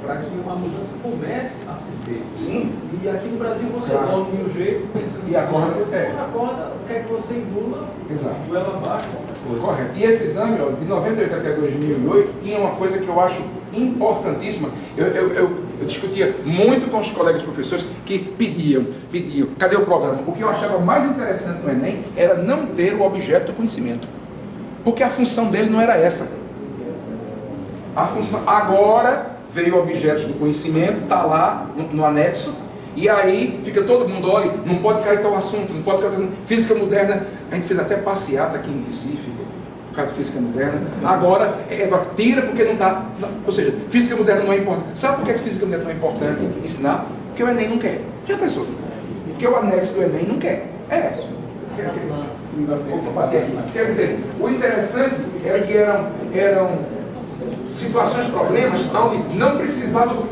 E: para que uma mudança comece a ser feita.
B: Sim.
E: E aqui no Brasil você dorme de um jeito, pensando
B: e acorda,
E: você acorda, quer que você engula, goela abaixo, qualquer coisa.
B: Correto. E esse exame, ó, de 98 até 2008, tinha uma coisa que eu acho importantíssima. Eu discutia muito com os colegas professores que pediam, cadê o programa? O que eu achava mais interessante no Enem era não ter o objeto do conhecimento. Porque a função dele não era essa. A função, agora veio objetos do conhecimento, está lá no anexo, e aí fica todo mundo, olha, não pode cair tal assunto, não pode cair tal assunto. Física moderna, a gente fez até passeata aqui em Recife, por causa de física moderna. Agora tira porque não está. Ou seja, física moderna não é importante. Sabe por que física moderna não é importante ensinar? Porque o Enem não quer. Já pensou? Porque o anexo do Enem não quer. Quer dizer, o interessante era que eram situações, problemas, onde não precisava do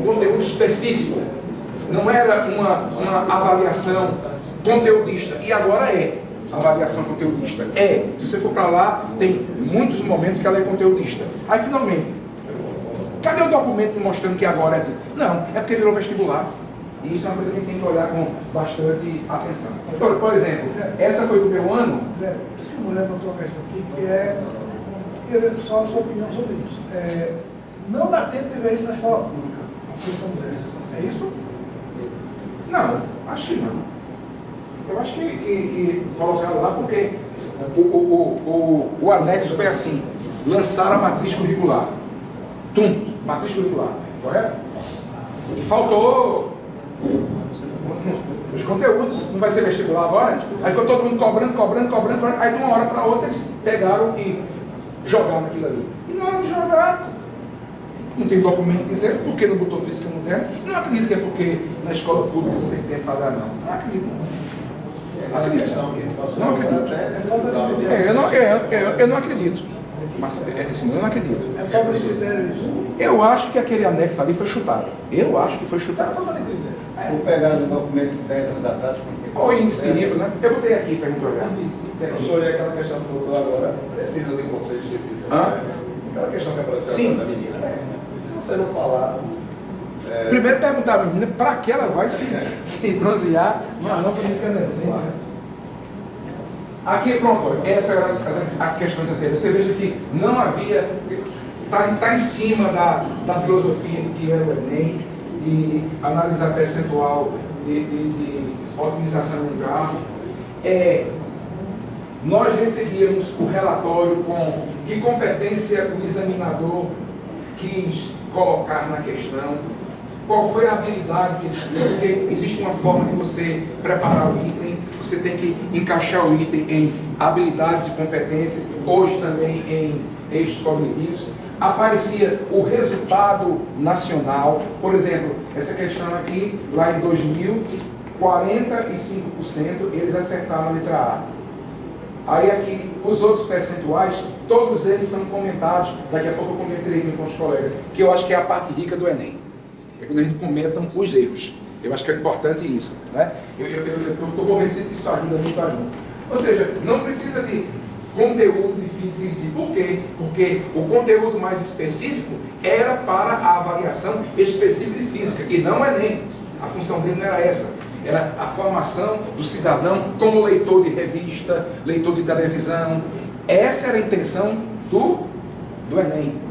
B: conteúdo específico. Não era uma avaliação conteudista. E agora é avaliação conteudista. Se você for para lá, tem muitos momentos que ela é conteudista. Aí, finalmente, cadê o documento mostrando que agora é assim? Não, é porque virou vestibular. E isso é uma coisa que a gente tem que olhar com bastante atenção. Por exemplo, essa foi do meu ano.
A: Se a mulher botou uma questão aqui, que é... Eu queria só a sua opinião sobre isso. Não dá tempo de ver isso na escola pública. É isso?
B: Não, acho que não. Eu acho que colocaram lá porque o anexo foi assim: lançaram a matriz curricular. Matriz curricular, correto? E faltou os conteúdos. Não vai ser vestibular agora? Aí ficou todo mundo cobrando. Aí de uma hora para outra eles pegaram e jogaram aquilo ali. E na hora de jogar, não tem documento dizendo por que não botou física moderna. Não acredito que é porque na escola pública não tem tempo para dar, não. Não acredito. Não acredito. Eu não acredito. Mas eu não acredito.
A: É falta de critério isso?
B: Eu acho que aquele anexo ali foi chutado. Eu acho que foi chutado.
I: Vou pegar no documento de 10 anos atrás.
B: Ou índice de nível, né? Eu botei aqui para a gente olhar.
G: Professor, e aquela questão que botou agora, precisa de conceitos de física. Aquela questão que apareceu agora da menina. Se você não falar...
B: Primeiro perguntar à menina para que ela vai se bronzear numa lâmpada incandescente. Aqui, pronto, essas eram as questões anteriores. Você veja que não havia... Está em cima da filosofia do que era o Enem, de analisar percentual de otimização no carro. Nós recebíamos o relatório com que competência o examinador quis colocar na questão, qual foi a habilidade que ele escolheu, porque existe uma forma de você preparar o item, você tem que encaixar o item em habilidades e competências, hoje também em eixos cognitivos. Aparecia o resultado nacional, por exemplo, essa questão aqui, lá em 2000, 45% eles acertaram a letra A. Aí aqui, os outros percentuais, todos eles são comentados, daqui a pouco eu comentarei aqui com os colegas, que eu acho que é a parte rica do Enem. É quando a gente comenta os erros. Eu acho que é importante isso, né? Eu estou convencido que isso ajuda muito a gente. Ou seja, não precisa de conteúdo de física em si. Por quê? Porque o conteúdo mais específico era para a avaliação específica de física, e não o Enem. A função dele não era essa. Era a formação do cidadão como leitor de revista, leitor de televisão. Essa era a intenção do Enem.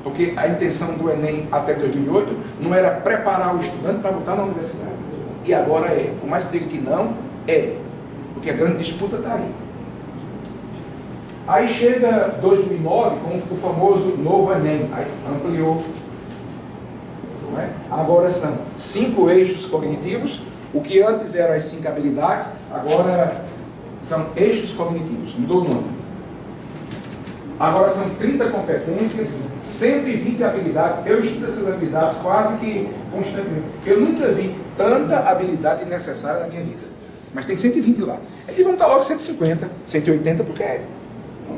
B: Porque a intenção do Enem até 2008 não era preparar o estudante para botar na universidade. E agora é. Por mais que diga que não, é. Porque a grande disputa está aí. Aí chega 2009 com o famoso novo Enem. Aí ampliou. Não é? Agora são 5 eixos cognitivos. O que antes eram as 5 habilidades, agora são eixos cognitivos. Mudou o nome. Agora são 30 competências, 120 habilidades. Eu estudo essas habilidades quase que constantemente. Eu nunca vi tanta habilidade necessária na minha vida. Mas tem 120 lá. Eles vão estar logo 150, 180, porque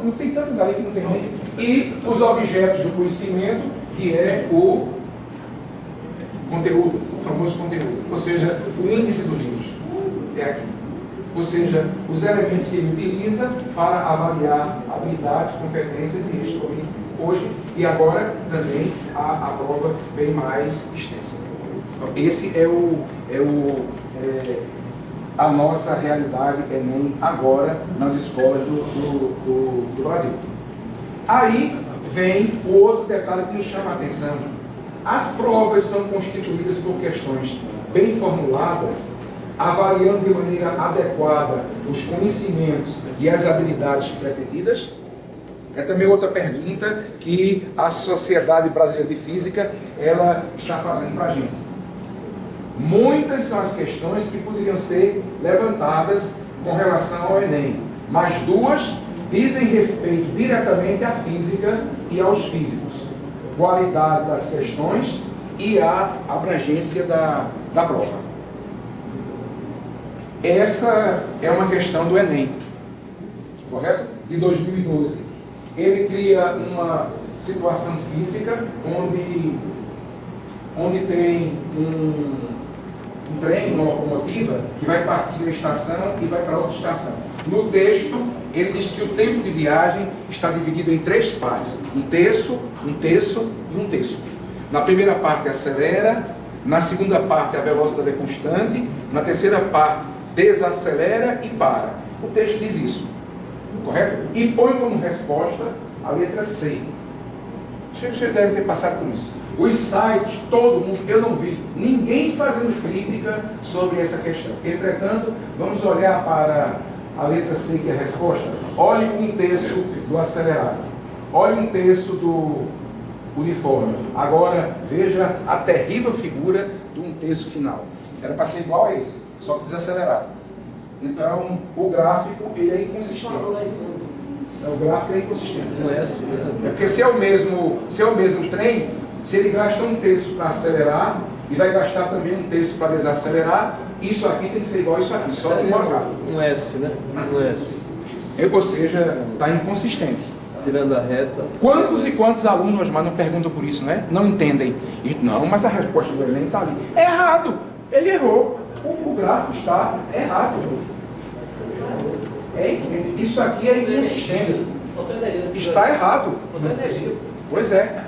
B: não tem tantos ali que não tem nem. E os objetos do conhecimento que é o conteúdo, o famoso conteúdo, ou seja, o índice do vírus. É aqui. Ou seja, os elementos que ele utiliza para avaliar habilidades, competências e risco hoje e agora também a prova bem mais extensa. Então, esse é a nossa realidade Enem agora nas escolas do Brasil. Aí vem o outro detalhe que nos chama a atenção. As provas são constituídas por questões bem formuladas, avaliando de maneira adequada os conhecimentos e as habilidades pretendidas. É também outra pergunta que a Sociedade Brasileira de Física ela está fazendo para a gente. Muitas são as questões que poderiam ser levantadas com relação ao Enem, mas duas dizem respeito diretamente à física e aos físicos. Qualidade das questões e a abrangência da prova. Essa é uma questão do Enem, correto? De 2012. Ele cria uma situação física onde tem um trem, uma locomotiva, que vai partir da estação e vai para outra estação. No texto, ele diz que o tempo de viagem está dividido em 3 partes. Um terço e um terço. Na primeira parte acelera, na segunda parte a velocidade é constante, na terceira parte desacelera e para. O texto diz isso, correto? E põe como resposta a letra C. Vocês devem ter passado por isso. Os sites, todo mundo, eu não vi ninguém fazendo crítica sobre essa questão. Entretanto, vamos olhar para a letra C, que é a resposta. Olhe um terço do acelerado. Olhe um terço do uniforme. Agora, veja a terrível figura de um terço final. Era para ser igual a esse, só que desacelerado. Então, o gráfico, ele é inconsistente. O gráfico é inconsistente.
H: Não é assim, né?
B: É porque se é o mesmo trem, se ele gasta um terço para acelerar e vai gastar também um terço para desacelerar, isso aqui tem que ser igual a isso aqui, só um marcado.
H: Um S, né? Um S.
B: Ou seja, está inconsistente.
H: Tirando a reta.
B: Quantos e quantos alunos, mas não perguntam por isso, né? Não entendem. E, não, mas a resposta do Enem está ali. É errado. Ele errou. O gráfico está errado. Isso aqui é inconsistente. Está errado. Pois é.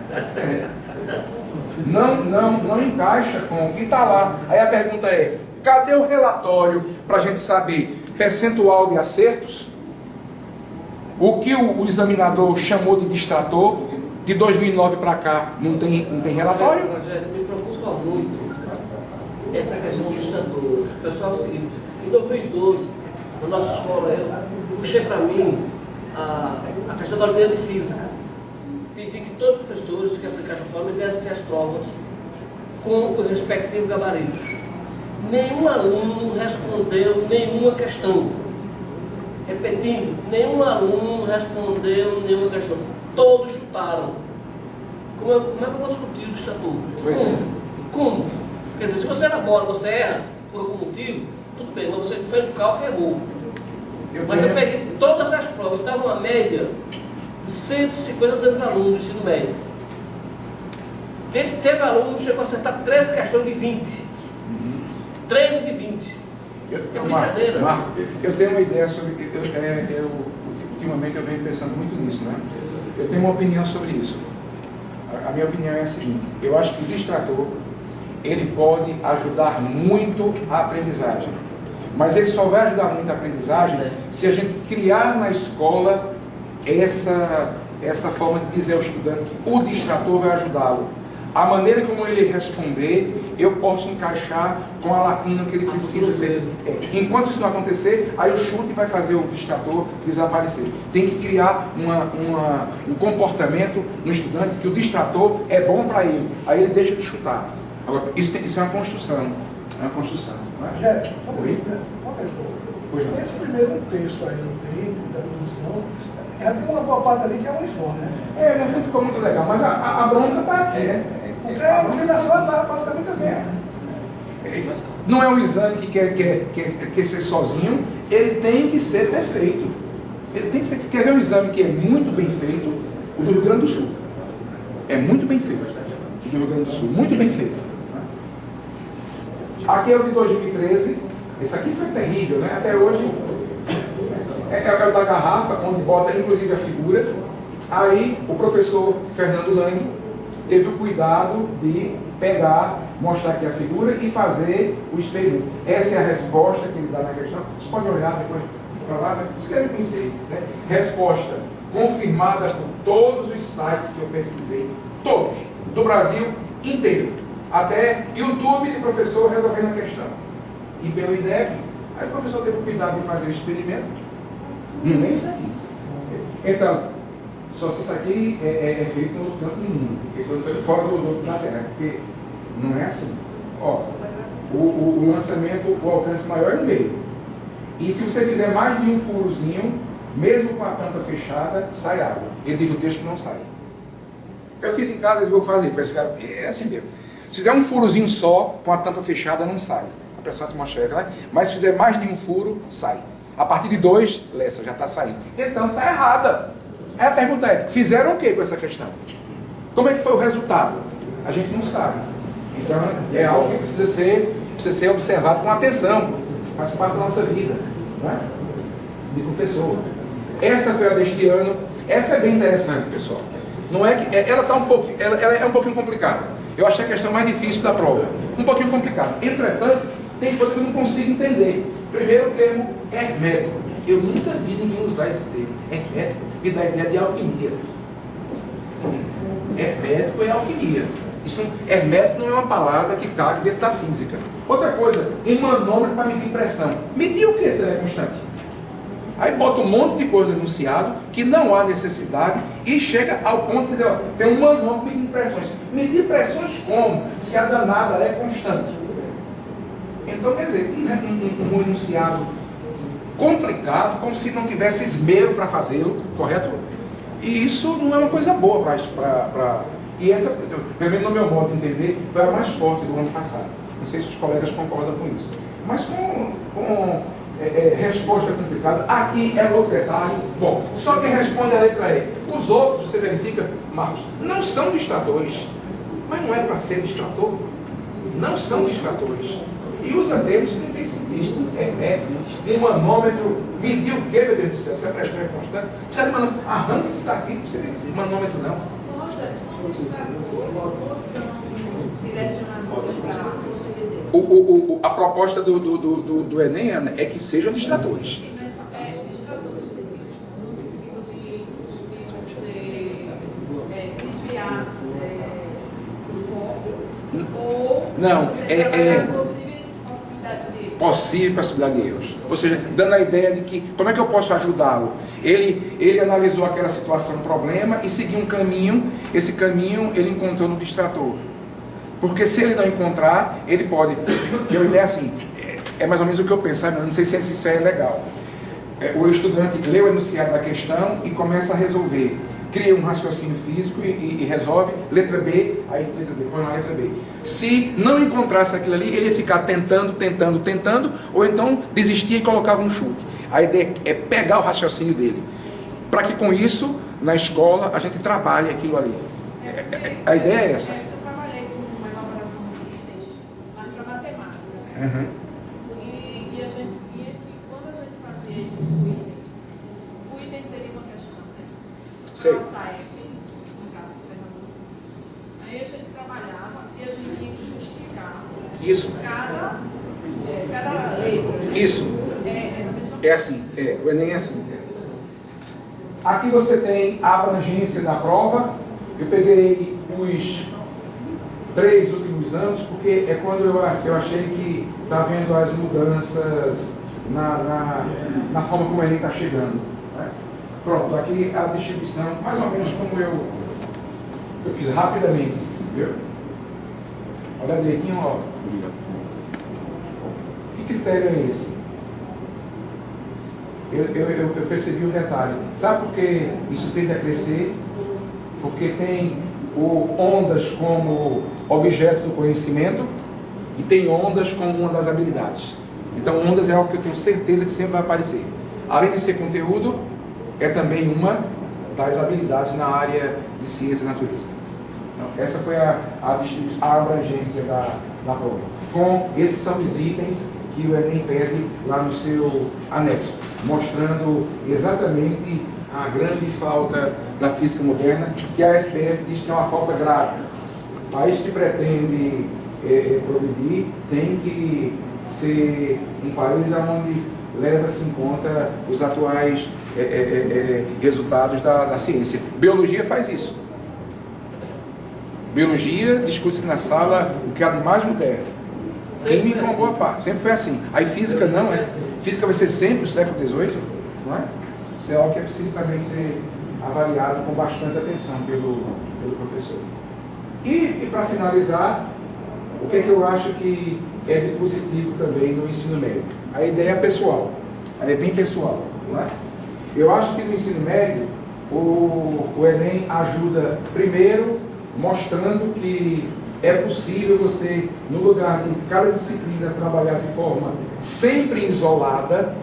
B: Não encaixa com o que está lá. Aí a pergunta é, cadê o relatório para a gente saber percentual de acertos? O que o examinador chamou de distrator, de 2009 para cá, não tem relatório?
H: Rogério, me preocupa muito essa questão do distrator. Pessoal, é o seguinte, em 2012, na nossa escola, eu puxei para mim a questão da Olimpíada de Física. Pedi que todos os professores que aplicassem a prova me dessem as provas com os respectivos gabaritos. Nenhum aluno respondeu nenhuma questão. Repetindo, nenhum aluno respondeu nenhuma questão. Todos chutaram. Como é que eu vou discutir o estatuto? Como? Quer dizer, se você elabora, você erra por algum motivo, tudo bem, mas você fez o cálculo e errou. Mas eu peguei todas as provas, estava uma média de 150 a 200 alunos do ensino médio. Teve aluno que chegou a acertar 13 questões de 20. 13 de 20. É brincadeira.
B: Marco, eu tenho uma ideia sobre... ultimamente eu venho pensando muito nisso, né? Eu tenho uma opinião sobre isso. A minha opinião é a seguinte: eu acho que o distrator, ele pode ajudar muito a aprendizagem. Mas ele só vai ajudar muito a aprendizagem se a gente criar na escola essa forma de dizer ao estudante que o distrator vai ajudá-lo. A maneira como ele responder, eu posso encaixar com a lacuna que ele precisa ser. Enquanto isso não acontecer, aí o chute vai fazer o distrator desaparecer. Tem que criar um comportamento no estudante que o distrator é bom para ele. Aí ele deixa de chutar. Agora, isso é uma construção. É uma construção.
A: Rogério, esse primeiro terço aí no tempo da produção, já tem uma boa parte ali que é uniforme, né?
B: Não ficou muito legal, mas a bronca está aqui.
A: Porque a inclinação é basicamente a mesma.
B: Não é um exame que quer ser sozinho, ele tem que ser perfeito. Ele tem que ser. Quer ver um exame que é muito bem feito? O do Rio Grande do Sul. É muito bem feito. do Rio Grande do Sul. Muito bem feito. Aqui é o de 2013. Esse aqui foi terrível, né? Até hoje é o da garrafa, onde bota inclusive a figura. Aí o professor Fernando Lange teve o cuidado de pegar, mostrar aqui a figura e fazer o experimento. Essa é a resposta que ele dá na questão. Vocês podem olhar depois para lá, né? Vocês devem conhecer, né? Resposta confirmada por todos os sites que eu pesquisei, todos, do Brasil inteiro, até YouTube de professor resolvendo a questão. E pelo INEP, aí o professor teve o cuidado de fazer o experimento. Não é isso aqui. Então, só se isso aqui é feito no outro canto do mundo, porque fora da Terra, porque não é assim. Ó, o lançamento, o alcance maior é no meio. E se você fizer mais de um furozinho, mesmo com a tampa fechada, sai água. Ele diz no texto que não sai. Eu fiz em casa, eu vou fazer para esse cara. É assim mesmo. Se fizer um furozinho só, com a tampa fechada, não sai. A pressão atmosférica, né? Mas se fizer mais de um furo, sai. A partir de 2, Lessa, já está saindo. Então está errada. Aí a pergunta é, fizeram o que com essa questão? Como é que foi o resultado? A gente não sabe. Então é algo que precisa ser observado com atenção. Faz parte da nossa vida, né? De professor. Essa foi a deste ano. Essa é bem interessante, pessoal. Não é que ela é um pouquinho complicada. Eu achei a questão mais difícil da prova. Um pouquinho complicada. Entretanto, tem coisa que eu não consigo entender. Primeiro o termo hermético. Eu nunca vi ninguém usar esse termo. Hermético me dá a ideia de alquimia. Hermético é alquimia. Hermético não é uma palavra que cabe dentro da física. Outra coisa, um manômetro para medir pressão. Medir o que se é constante? Aí bota um monte de coisa enunciado que não há necessidade e chega ao ponto de dizer, ó, tem um manômetro medindo pressões. Medir pressões como? Se a danada é constante. Então, quer dizer, um enunciado complicado, como se não tivesse esmero para fazê-lo, correto? E isso não é uma coisa boa para... E essa, pelo menos no meu modo de entender, foi a mais forte do ano passado. Não sei se os colegas concordam com isso. Mas com resposta complicada, aqui é outro detalhe. Bom, só quem responde a letra E. Os outros, você verifica, Marcos, não são distratores. Mas não é para ser distrator? Não são distratores. E usa deles que não tem sentido. Um manômetro, medir o que, meu Deus do céu? Se a pressão é constante, precisa de manômetro. Arranca isso daqui, não precisa de manômetro não. A proposta do Enem é que sejam distratores.
F: Distratores no sentido de você desviar o foco ou
B: não,
F: possível
B: possibilidade de erros. Ou seja, dando a ideia de que, como é que eu posso ajudá-lo? Ele analisou aquela situação, um problema, e seguiu um caminho. Esse caminho ele encontrou no distrator. Porque se ele não encontrar, ele pode... Que a ideia é assim, é mais ou menos o que eu penso, sabe? Eu não sei se isso é legal. O estudante lê o enunciado da questão e começa a resolver. Cria um raciocínio físico e resolve. Letra B, aí letra B, põe na letra B. Se não encontrasse aquilo ali, ele ia ficar tentando, ou então desistia e colocava no chute. A ideia é pegar o raciocínio dele. Para que com isso, na escola, a gente trabalhe aquilo ali. A ideia é essa.
F: Eu trabalhei com uma elaboração de itens, mas para matemática, né?
B: Uhum.
F: E a gente via que quando a gente fazia esse item, o item seria uma questão, né?
B: Sei.
F: Nossa SAEP, no caso do Pernambuco. Aí a gente trabalhava e a gente tinha que justificar
B: Isso.
F: cada letra.
B: Isso. É assim, o Enem é assim. Aqui você tem a abrangência da prova. Eu peguei os 3 últimos anos, porque é quando eu achei que está vendo as mudanças na forma como o Enem está chegando. Né? Pronto, aqui a distribuição, mais ou menos como eu fiz rapidamente. Viu? Olha direitinho, ó. Que critério é esse? Eu percebi um detalhe. Sabe por que isso tende a crescer? Porque tem ondas como objeto do conhecimento e tem ondas como uma das habilidades. Então, ondas é algo que eu tenho certeza que sempre vai aparecer. Além de ser conteúdo, é também uma das habilidades na área de ciência e natureza. Não, essa foi a abrangência da prova. Esses são os itens que o Enem pede lá no seu anexo, mostrando exatamente a grande falta da física moderna, que a SPF diz que é uma falta grave. O país que pretende progredir tem que ser um país onde leva-se em conta os atuais resultados da ciência. Biologia faz isso. Biologia discute-se na sala o que há de mais moderno. Química é uma boa parte, sempre foi assim. Aí física não, é? Física vai ser sempre o século XVIII, não é? Isso é algo que é preciso também ser avaliado com bastante atenção pelo professor. E para finalizar, o que é que eu acho que é de positivo também no ensino médio? A ideia é pessoal, é bem pessoal, não é? Eu acho que no ensino médio o Enem ajuda, primeiro, mostrando que é possível você, no lugar de cada disciplina, trabalhar de forma sempre isolada,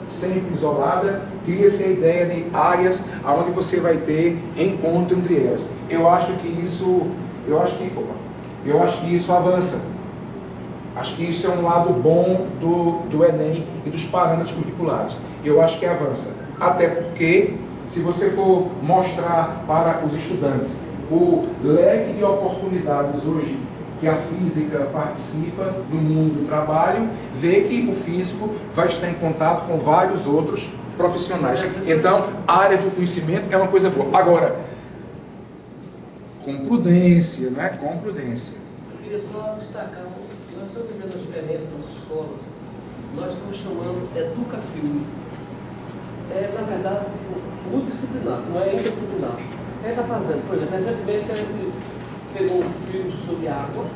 B: cria-se a ideia de áreas onde você vai ter encontro entre elas. Eu acho que isso avança. Acho que isso é um lado bom do Enem e dos parâmetros curriculares. Eu acho que avança. Até porque, se você for mostrar para os estudantes o leque de oportunidades hoje que a física participa no mundo do trabalho, vê que o físico vai estar em contato com vários outros profissionais. Então, a área do conhecimento é uma coisa boa. Agora, com prudência, né? Com prudência.
H: Eu queria só destacar que nós estamos vivendo a experiência nas escolas, nós estamos chamando Educafilme. Na verdade, multidisciplinar, não é interdisciplinar. O que a gente está fazendo? Por exemplo, recentemente a gente pegou um filme sobre água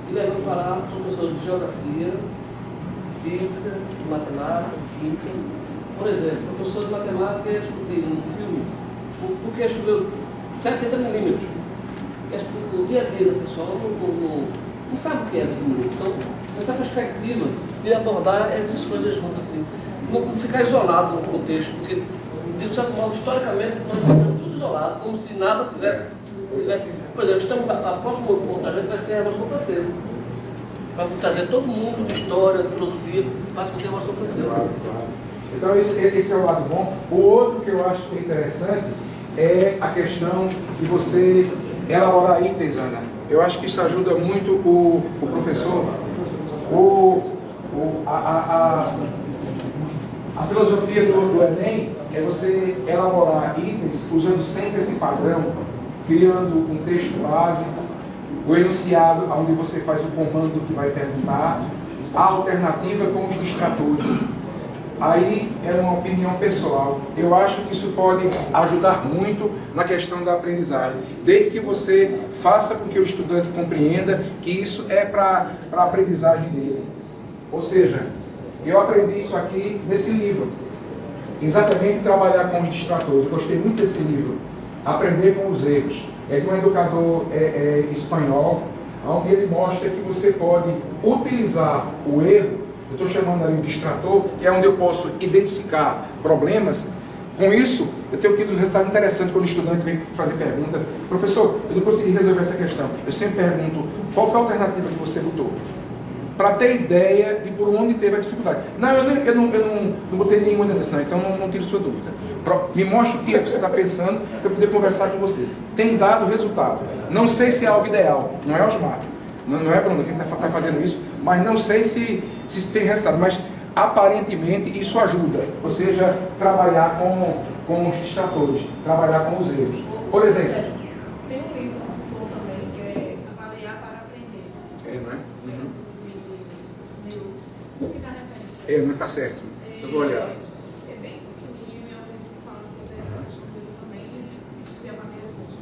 H: e levou para lá professores de geografia, física, matemática, química. Por exemplo, o professor de matemática ia discutir num filme por que choveu 70 milímetros. O dia a dia da pessoa não sabe o que é 10 milímetros. Então, essa perspectiva de abordar essas coisas juntas assim, não ficar isolado no contexto, porque, de certo modo, historicamente, nós estamos tudo isolado, como se nada tivesse. Por exemplo, a próxima ponto a gente vai ser a Revolução Francesa. Para trazer todo mundo de história, de filosofia, para discutir a Revolução Francesa.
B: Claro. Então, esse é o lado bom. O outro que eu acho que é interessante é a questão de você elaborar itens, Ana. Eu acho que isso ajuda muito o professor. A filosofia do Enem é você elaborar itens usando sempre esse padrão, criando um texto básico, o enunciado onde você faz o comando que vai perguntar, a alternativa com os distratores. Aí é uma opinião pessoal. Eu acho que isso pode ajudar muito na questão da aprendizagem, desde que você faça com que o estudante compreenda que isso é para a aprendizagem dele. Ou seja, eu aprendi isso aqui nesse livro, exatamente trabalhar com os distratores. Eu gostei muito desse livro, Aprender com os Erros. É de um educador espanhol, onde ele mostra que você pode utilizar o erro. Eu estou chamando ali o distrator, que é onde eu posso identificar problemas. Com isso, eu tenho tido um resultado interessante quando o estudante vem fazer pergunta. Professor, eu não consegui resolver essa questão. Eu sempre pergunto, qual foi a alternativa que você botou? Para ter ideia de por onde teve a dificuldade. Não, eu não botei nenhuma nisso, não, então não tire sua dúvida. Me mostre o que é que você está pensando para eu poder conversar com você. Tem dado resultado. Não sei se é algo ideal, não é Osmar, não é Bruno quem está fazendo isso, mas não sei se tem resultado, mas aparentemente isso ajuda, ou seja, trabalhar com os distratores, trabalhar com os erros. Por exemplo,
F: tem um livro muito bom também, que é Avaliar para Aprender.
B: Não é?
F: Uhum.
B: Não está certo. Eu vou olhar.
F: É bem pequenininho e é um livro que fala sobre essa questão também e se avaliação de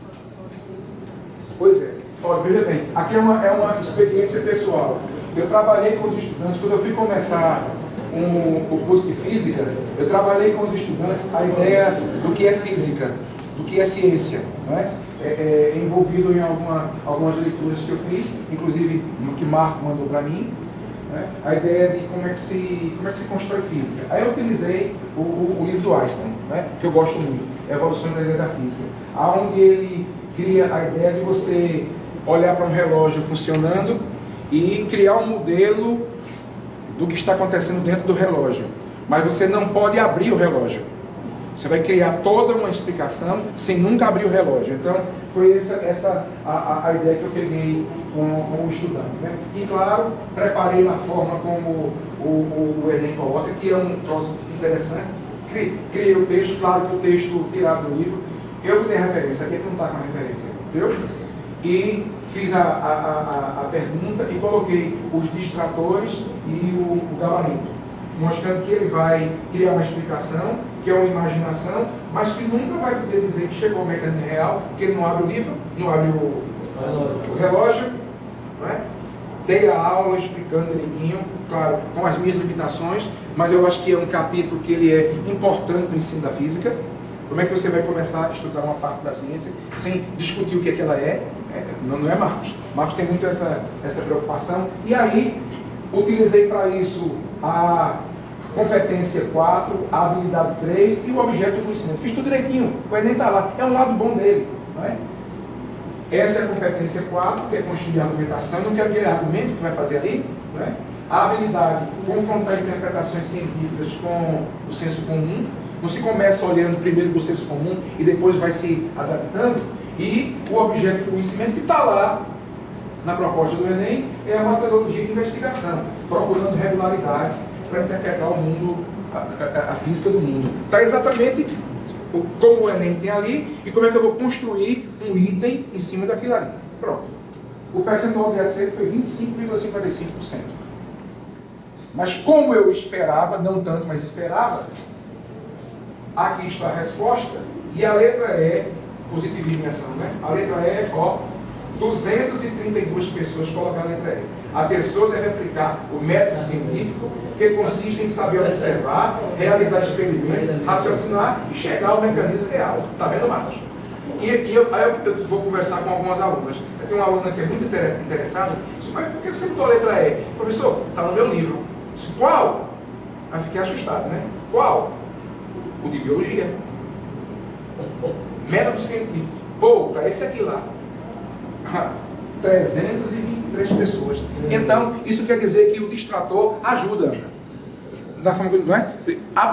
B: Pois é. Olha, veja bem, aqui é uma experiência pessoal. Eu trabalhei com os estudantes, quando eu fui começar o curso de física, eu trabalhei com os estudantes a ideia do que é física, do que é ciência, não é? Envolvido em algumas leituras que eu fiz, inclusive que Marco mandou para mim, né? A ideia de como é que se constrói física. Aí eu utilizei o livro do Einstein, né? Que eu gosto muito, Evolução da Ideia da Física, onde ele cria a ideia de você olhar para um relógio funcionando e criar um modelo do que está acontecendo dentro do relógio. Mas você não pode abrir o relógio. Você vai criar toda uma explicação sem nunca abrir o relógio. Então, foi essa a ideia que eu peguei com o estudante, né? E, claro, preparei na forma como o Enem coloca, que é um troço interessante. Criei o texto, claro que o texto tirado do livro. Eu não tenho referência, aqui não está com a referência, viu? E fiz a pergunta e coloquei os distratores e o gabarito, mostrando que ele vai criar uma explicação, que é uma imaginação, mas que nunca vai poder dizer que chegou ao mecanismo real, que ele não abre o livro, não abre o relógio, não é? Dei a aula explicando direitinho, claro, com as minhas limitações, mas eu acho que é um capítulo que ele é importante no ensino da física. Como é que você vai começar a estudar uma parte da ciência sem discutir o que é que ela é? Não é Marcos. Marcos tem muito essa preocupação. E aí, utilizei para isso a competência 4, a habilidade 3 e o objeto do conhecimento. Fiz tudo direitinho. O Enem está lá. É um lado bom dele. Não é? Essa é a competência 4, que é construir a argumentação. Não quero aquele argumento que vai fazer ali. Não é? A habilidade, confrontar interpretações científicas com o senso comum. Não se começa olhando primeiro do senso comum e depois vai se adaptando. E o objeto do conhecimento que está lá na proposta do Enem é a metodologia de investigação, procurando regularidades para interpretar o mundo, a física do mundo. Está exatamente como o Enem tem ali e como é que eu vou construir um item em cima daquilo ali. Pronto. O percentual de acerto foi 25,55%. Mas como eu esperava, não tanto, mas esperava, aqui está a resposta, e a letra E, positivismo em ação, né? A letra E, ó, 232 pessoas colocam a letra E. A pessoa deve aplicar o método científico, que consiste em saber observar, realizar experimentos, raciocinar e chegar ao mecanismo real. Está vendo, Marcos? Aí eu vou conversar com algumas alunas. Eu tenho uma aluna que é muito interessada, disse, mas por que você botou a letra E? Professor, está no meu livro. Eu disse, qual? Aí fiquei assustado, né? Qual? O de biologia. Método científico. Pô, tá esse aqui lá. 323 pessoas. Então, isso quer dizer que o distrator ajuda. Da forma que, não é?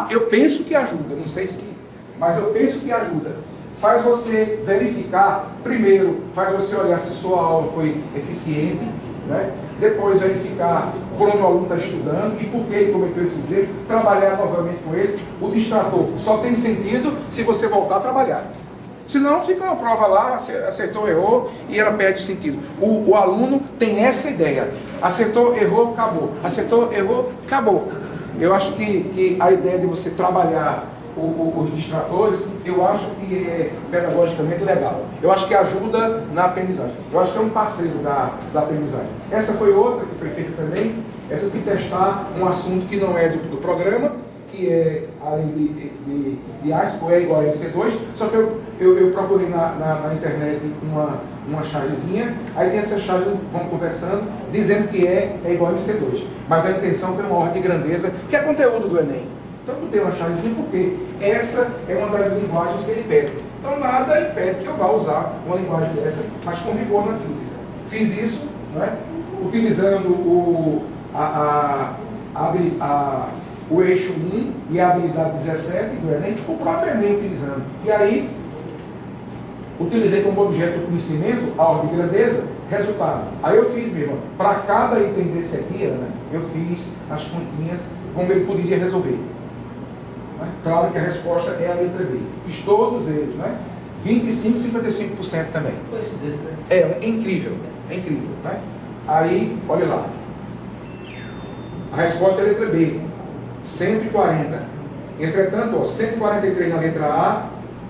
B: Eu penso que ajuda, não sei se, mas eu penso que ajuda. Faz você verificar, primeiro, faz você olhar se sua aula foi eficiente, né? Depois verificar por onde o aluno está estudando e por que ele cometeu esses erros, trabalhar novamente com ele. O distrator só tem sentido se você voltar a trabalhar. Senão fica uma prova lá, acertou, errou, e ela perde o sentido. O aluno tem essa ideia. Acertou, errou, acabou. Acertou, errou, acabou. Eu acho que a ideia de você trabalhar os distratores, eu acho que é pedagogicamente legal. Eu acho que ajuda na aprendizagem. Eu acho que é um parceiro da aprendizagem. Essa foi outra que foi feita também. Essa eu fui testar um assunto que não é do programa, que é a lei de Einstein, é igual a MC2, só que eu procurei na internet uma chargezinha, aí tem essa charge, vamos conversando, dizendo que é igual a MC2. Mas a intenção foi uma ordem de grandeza, que é conteúdo do Enem. Então eu botei uma chargezinha porque essa é uma das linguagens que ele pede. Então nada impede que eu vá usar uma linguagem dessa, mas com rigor na física. Fiz isso, não é? Utilizando o eixo 1 e a habilidade 17 do Enem, o próprio Enem utilizando. E aí, utilizei como objeto do conhecimento a ordem de grandeza, resultado. Aí eu fiz mesmo, para cada item desse aqui, Ana, eu fiz as continhas como ele poderia resolver. Claro que a resposta é a letra B. Fiz todos eles, né? 25, 55% também.
H: Coincidência, né?
B: É incrível, né? Aí, olha lá. A resposta é a letra B. 140. Entretanto, ó, 143 na letra A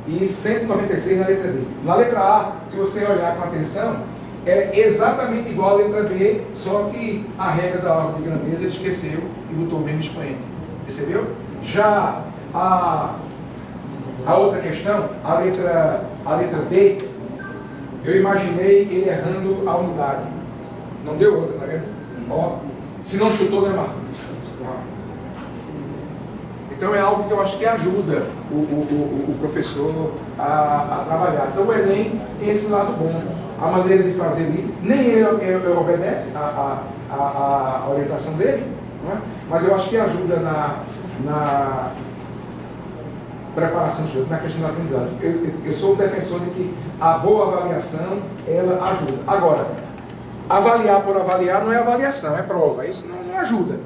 B: e 196 na letra B. Na letra A, se você olhar com atenção, é exatamente igual à letra B, só que a regra da ordem de grandeza ele esqueceu e botou o mesmo expoente. Percebeu? Já a outra questão, a letra B, eu imaginei ele errando a unidade. Não deu outra, tá vendo? Ó, se não chutou, né, Marcos? Então é algo que eu acho que ajuda o professor a trabalhar. Então o Enem tem esse lado bom. a maneira de fazer livro, nem ele obedece a orientação dele, não é? Mas eu acho que ajuda na preparação do estudo, na questão da aprendizagem. Eu sou um defensor de que a boa avaliação, ela ajuda. Agora, avaliar por avaliar não é avaliação, é prova, isso não ajuda.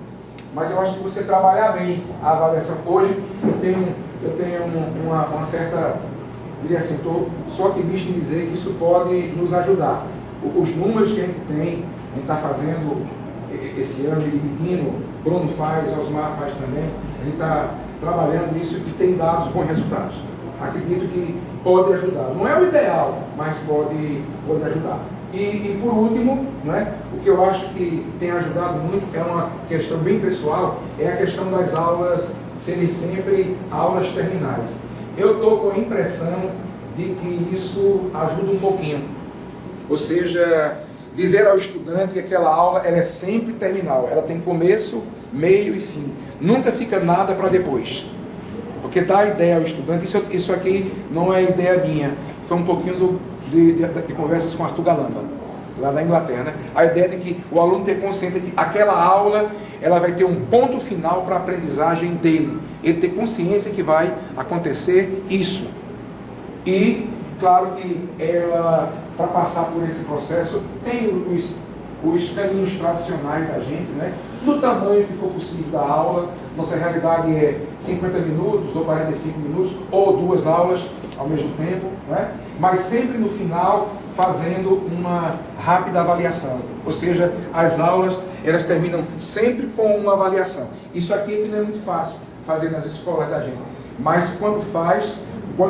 B: Mas eu acho que você trabalhar bem a avaliação. Hoje eu tenho uma certa, diria assim, sou otimista em dizer que isso pode nos ajudar. Os números que a gente está fazendo esse ano, e Dino, Bruno faz, Osmar faz também, a gente está trabalhando nisso e tem dado bons resultados. Acredito que pode ajudar. Não é o ideal, mas pode ajudar. E por último, né, o que eu acho que tem ajudado muito, é uma questão bem pessoal, é a questão das aulas serem sempre aulas terminais. Eu estou com a impressão de que isso ajuda um pouquinho. Ou seja, dizer ao estudante que aquela aula ela é sempre terminal, ela tem começo, meio e fim. Nunca fica nada para depois. Porque dá a ideia ao estudante, isso aqui não é ideia minha, foi um pouquinho de conversas com Arthur Galamba, lá da Inglaterra, né? A ideia de que o aluno ter consciência de que aquela aula ela vai ter um ponto final para a aprendizagem dele. Ele ter consciência que vai acontecer isso. E, claro que ela, para passar por esse processo, tem os caminhos tradicionais da gente, né? Do tamanho que for possível da aula. Nossa realidade é 50 minutos, ou 45 minutos, ou 2 aulas ao mesmo tempo, né? Mas sempre no final fazendo uma rápida avaliação. Ou seja, as aulas elas terminam sempre com uma avaliação. Isso aqui não é muito fácil fazer nas escolas da gente. Mas quando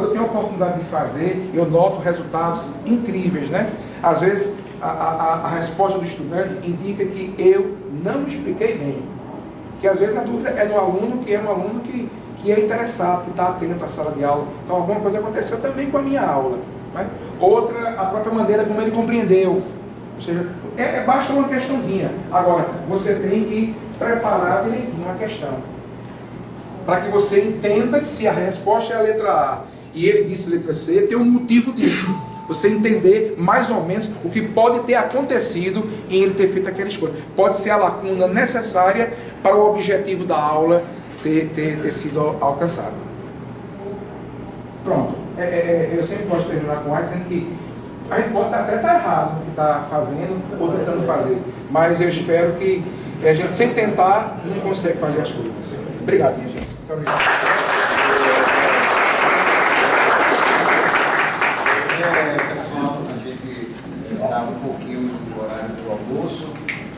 B: eu tenho a oportunidade de fazer, eu noto resultados incríveis, né? Às vezes a resposta do estudante indica que eu não expliquei bem. Que às vezes a dúvida é do aluno, que é um aluno que é interessado, que está atento à sala de aula. Então alguma coisa aconteceu também com a minha aula, né? Outra, a própria maneira como ele compreendeu. Ou seja, basta uma questãozinha. Agora, você tem que preparar direitinho a questão. Para que você entenda que se a resposta é a letra A e ele disse letra C, tem um motivo disso. Você entender mais ou menos o que pode ter acontecido em ele ter feito aquela escolha. Pode ser a lacuna necessária para o objetivo da aula ter sido alcançado. Pronto. Eu sempre gosto de terminar com a dizendo que a gente pode até estar errado no que está fazendo ou tentando fazer, mas eu espero que a gente, sem tentar, não consegue fazer as coisas. Obrigado, minha gente. Muito obrigado.
I: Pessoal, a gente dá um pouquinho do horário do almoço,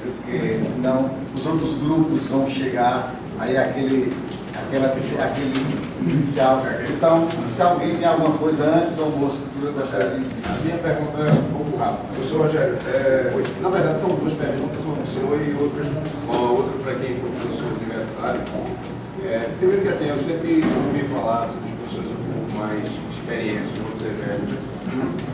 I: porque senão os outros grupos vão chegar, aí aquele inicial. Então, se alguém tem alguma coisa antes do almoço, eu gostaria de...
G: A minha pergunta é um pouco rápida. Professor Rogério, na verdade são 2 perguntas, uma para o senhor e outra para quem for professor universitário. Primeiro que assim, eu sempre ouvi falar assim, dos professores um pouco mais experientes, não vou dizer velhos,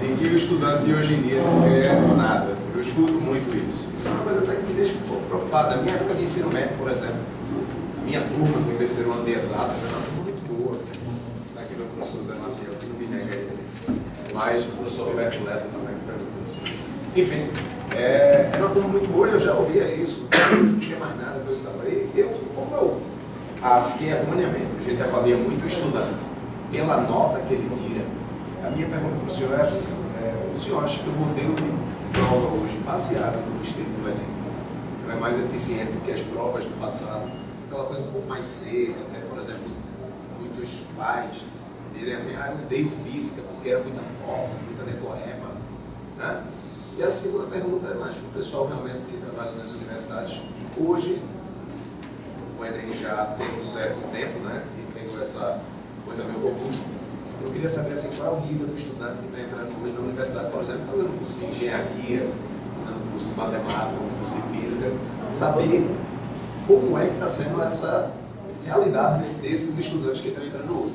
G: em que o estudante de hoje em dia não quer nada. Eu escuto muito isso. Isso é uma coisa até que me deixa um pouco preocupado. Na minha época de ensino médio, por exemplo, minha turma do terceiro ano de exatas era uma turma muito boa. Aqui do professor Zé Maciel, que não me nega isso. Mas o professor Roberto Lessa também, que foi o professor. Enfim, era uma turma muito boa e eu já ouvia isso. Eu não tinha mais nada que eu estava aí. Como eu acho que erroneamente a gente avalia muito o estudante pela nota que ele tira, a minha pergunta para o senhor é assim: o senhor acha que o modelo de prova hoje, baseado no estilo do Enem, é mais eficiente do que as provas do passado? Aquela coisa um pouco mais seca, até, por exemplo, muitos pais dizem assim: eu odeio física porque era muita fórmula, muita decoreba, né? E a segunda pergunta é mais para o pessoal realmente que trabalha nas universidades. Hoje, o Enem já tem um certo tempo, né? E tem essa coisa meio robusta. Eu queria saber assim, qual é o nível do estudante que está entrando hoje na universidade, por exemplo, fazendo um curso de engenharia, fazendo um curso de matemática, um curso de física, saber como é que está sendo essa realidade desses estudantes que estão entrando hoje.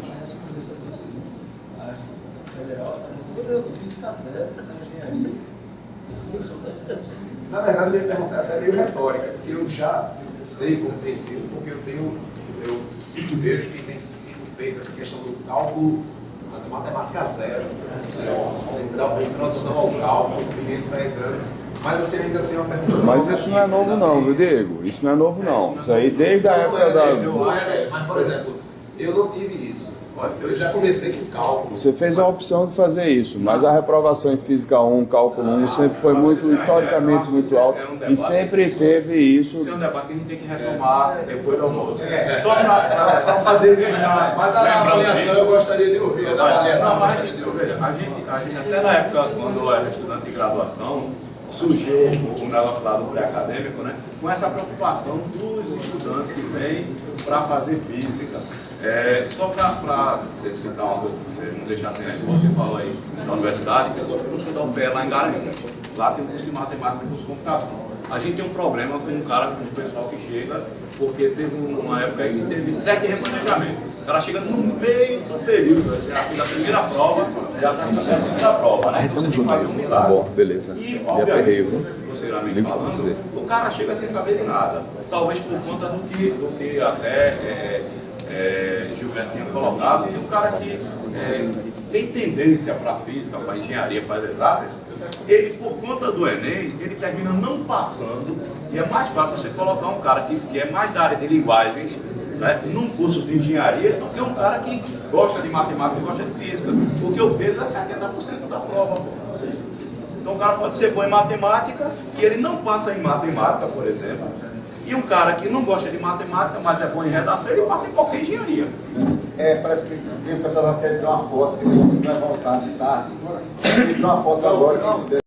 G: Na verdade, minha pergunta é até meio retórica, porque eu já sei como tem sido, porque eu vejo que tem sido feita essa questão do cálculo
K: matemática zero, ou seja, uma introdução ao cálculo, o menino está entrando, mas você ainda assim é uma pergunta.
J: Mas isso não é novo não, viu, Diego? Isso não é novo não. Isso aí desde a época da...
K: Mas, por exemplo, eu não tive isso. Eu já comecei com cálculo.
J: Você fez a opção de fazer isso, mas a reprovação em Física 1, Cálculo 1, sempre foi muito, historicamente, muito alta e sempre teve isso.
C: Esse é um debate que a gente tem que retomar depois do almoço.
K: Só para fazer isso. Mas a avaliação eu gostaria de ouvir. A avaliação eu gostaria de ouvir.
C: A gente, até na época, quando eu era estudante de graduação, surgiu o negócio lá do pré-acadêmico, né? Com essa preocupação dos estudantes que vêm para fazer física. Só para você citar uma coisa, você não deixar assim, né, que você falou aí na universidade, eu sou professor da UPE lá em Garanhuns. Lá tem um curso de matemática e curso de computação. A gente tem um problema com um cara, com o pessoal que chega, porque teve uma época aí que teve 7 replanejamentos. O cara chega no meio do período, já fez a primeira prova, já está fazendo a segunda prova, né? Então você tem que fazer um milagre.
J: Bom, beleza.
C: E, obviamente, grosseiramente falando, o cara chega sem saber de nada. Talvez por conta do que até Gilberto tinha colocado, tem um cara que tem tendência para física, para engenharia, para as exatas, ele, por conta do Enem, ele termina não passando, e é mais fácil você colocar um cara que é mais da área de linguagens, né, num curso de engenharia, do que um cara que gosta de matemática e gosta de física, porque o peso é 70% da prova. Então o cara pode ser bom em matemática, e ele não passa em matemática, por exemplo. E um cara que não gosta de matemática, mas é bom em redação, ele passa em qualquer engenharia.
I: Parece que tem um pessoal que quer tirar uma foto, que a gente vai voltar de tarde. Tirar uma foto agora.